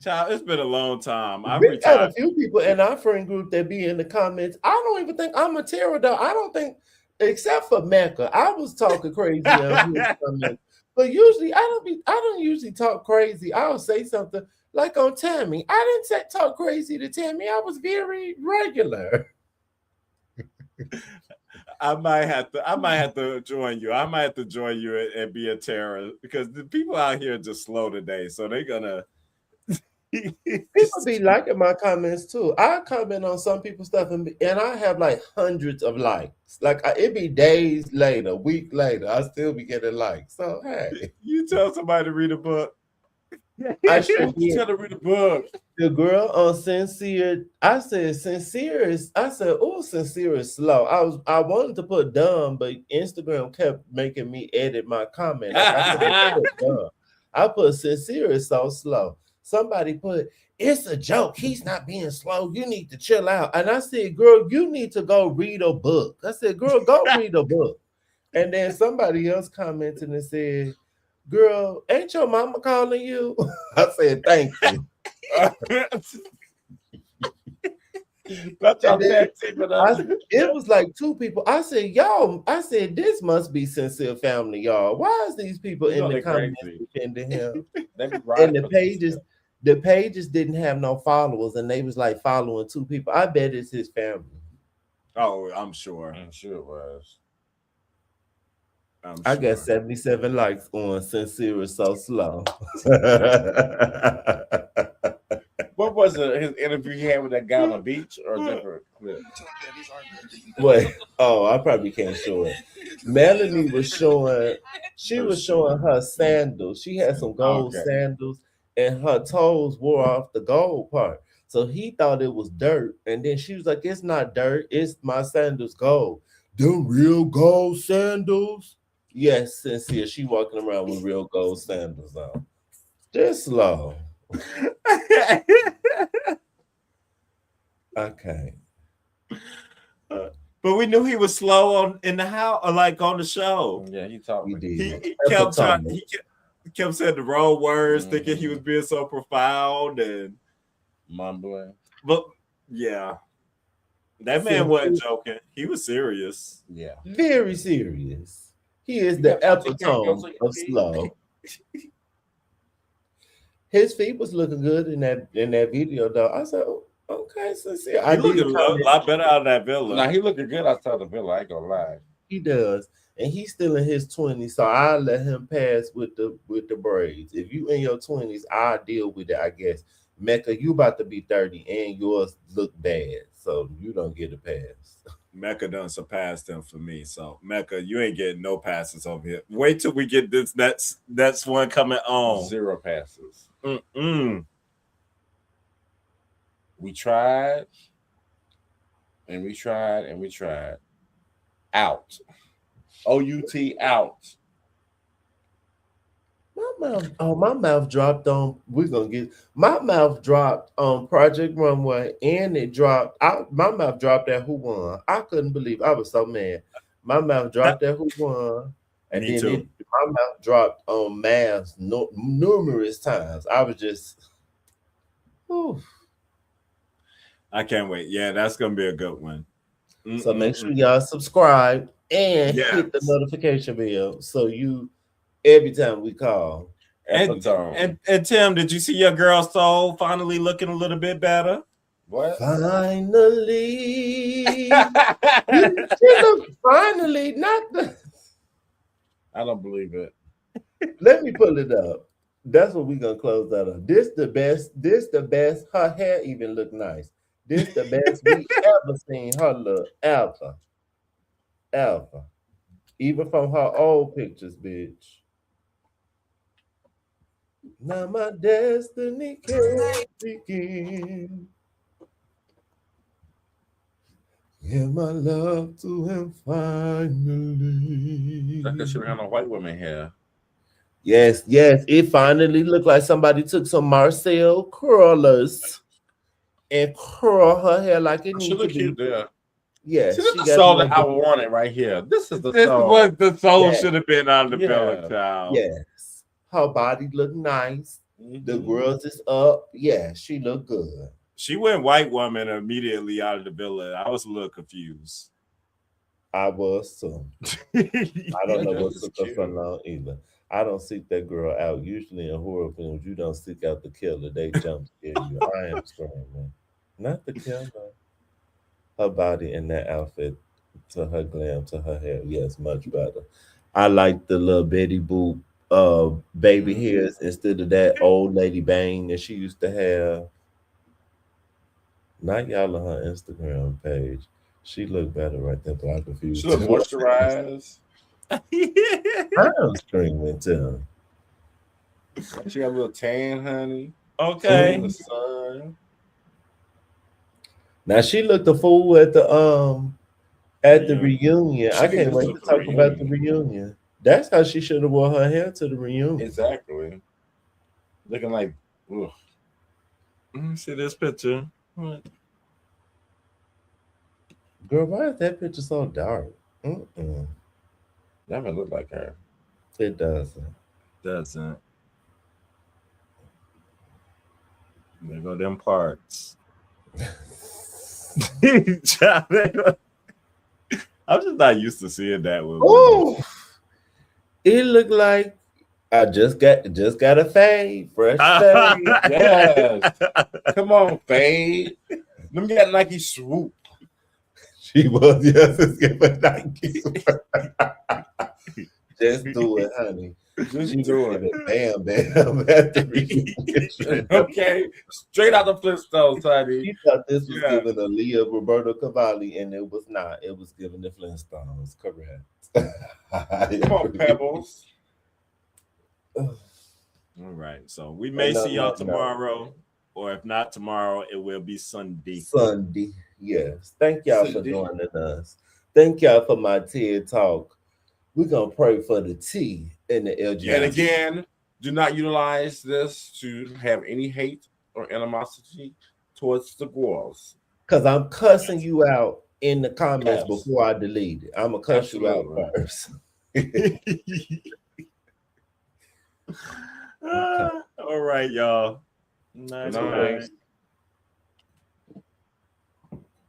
Child, it's been a long time. I've we got a retired. few people in our friend group that be in the comments. I don't even think I'm a terror though. I don't think, except for Mecca, I was talking crazy on his comments. But usually I don't usually talk crazy. I'll say something like on Tammy. I didn't talk crazy to Tammy. I was very regular. I might have to join you. I might have to join you and be a terror because the people out here are just slow today. So they're gonna People be liking my comments too. I comment on some people's stuff and I have like hundreds of likes. Like it be days later, week later, I still be getting likes. So hey, you tell somebody to read a book. I sure did. Tell her to read the book. The girl on Sincere, I said Sincere is slow. I wanted to put dumb, but Instagram kept making me edit my comment. I put Sincere is so slow. Somebody put, it's a joke. He's not being slow. You need to chill out. And I said, girl, you need to go read a book. I said, girl, go read a book. And then somebody else commented and said, girl, ain't your mama calling you? I said, thank you. It was like two people. I said, y'all, this must be Sincere Family, y'all. Why is these people in the comments defending him? And the pages didn't have no followers, and they was like following two people. I bet it's his family. Oh, I'm sure. I'm sure it was. I got 77 likes on Sincere is so slow. What was it? His interview he had with that guy on the beach or a different clip? Wait, I probably can't show it. Melanie was showing, her sandals. She had some gold sandals, and her toes wore off the gold part. So he thought it was dirt. And then she was like, it's not dirt. It's my sandals gold. Them real gold sandals? Yes, sincere. She walking around with real gold sandals on. Just slow. Okay. But we knew he was slow on in the house, or like on the show. Yeah, he talked. He kept saying the wrong words, thinking he was being so profound and mumbling. But yeah, that man wasn't joking. He was serious. Yeah, very serious. He is the epitome of slow. His feet was looking good in that video, though. I said, oh, okay, sincere. He looking a lot better out of that villa. Now he looking good outside the villa. I ain't gonna lie. He does, and he's still in his 20s, so I'll let him pass with the braids. If you in your 20s, I'll deal with it, I guess. Mecca, you about to be 30, and yours look bad, so you don't get a pass. Mecca done surpassed him for me, so Mecca, you ain't getting no passes over here. Wait till we get this next one coming on. 0 passes. We tried, and we tried, and we tried. Out. O-U-T out. My mouth dropped on. My mouth dropped on Project Runway, and it dropped. My mouth dropped at Who Won. I couldn't believe. I was so mad. My mouth dropped at Who Won, and then my mouth dropped on Mavs numerous times. I was just. Whew. I can't wait. Yeah, that's gonna be a good one. So make sure y'all subscribe and hit the notification bell so you every time we call. And Tim, did you see your girl Soul finally looking a little bit better? What? Finally. Finally, not the. I don't believe it. Let me pull it up. That's what we're gonna close that up. This the best. Her hair even look nice. This the best we ever seen her look ever. Even from her old pictures, bitch. Now my destiny can begin. Give my love to him finally. That's because she don't have no white woman here. Yes. It finally looked like somebody took some Marcel curlers and curl her hair like it needs to be. She look cute there. Yeah, this is the soul that I wanted right here. This is the soul. What the soul should have been on the belly, child. Yes. Her body looked nice. The grills is up. Yeah, she looked good. She went white woman immediately out of the villa. I was a little confused. I was too. I don't know what took her so long either. I don't seek that girl out. Usually in horror films, you don't seek out the killer. They jump scare you. I am screaming. Not the killer. Her body in that outfit, to her glam, to her hair. Yes, much better. I like the little Betty Boop baby hairs instead of that old lady bang that she used to have. Not y'all on her Instagram page. She looked better right there, but I confused. She look moisturized. I'm screaming too. She got a little tan, honey. Okay. In the sun. Now she looked a fool at the reunion. I can't wait to talk about the reunion. That's how she should have wore her hair to the reunion. Exactly. Looking like, ugh. Let me see this picture. What? Girl, why is that picture so dark? That doesn't look like her. It doesn't. There go them parts. I'm just not used to seeing that one. Oh, it looked like I just got a fade, fresh fade. Yes. Come on, fade. Let me get Nike swoop. She was, yes, it's giving Nike swoop. Just do it, honey. Just do it. Bam, bam. At the reunion. Okay. Straight out the Flintstones, honey. She thought this was giving a Leah Roberto Cavalli, and it was not. It was giving the Flintstones. Correct. Come on, Pebbles. All right. So we may see y'all tomorrow. or if not tomorrow, it will be Sunday. Sunday. Yes. Thank y'all for Sunday. joining us. Thank y'all for my TED talk. We're gonna pray for the T in the LGBT. And again, do not utilize this to have any hate or animosity towards the girls. Because I'm cussing you out in the comments Yes. before I delete it. I'm gonna cuss you out first. All right, y'all. Nice. Nice.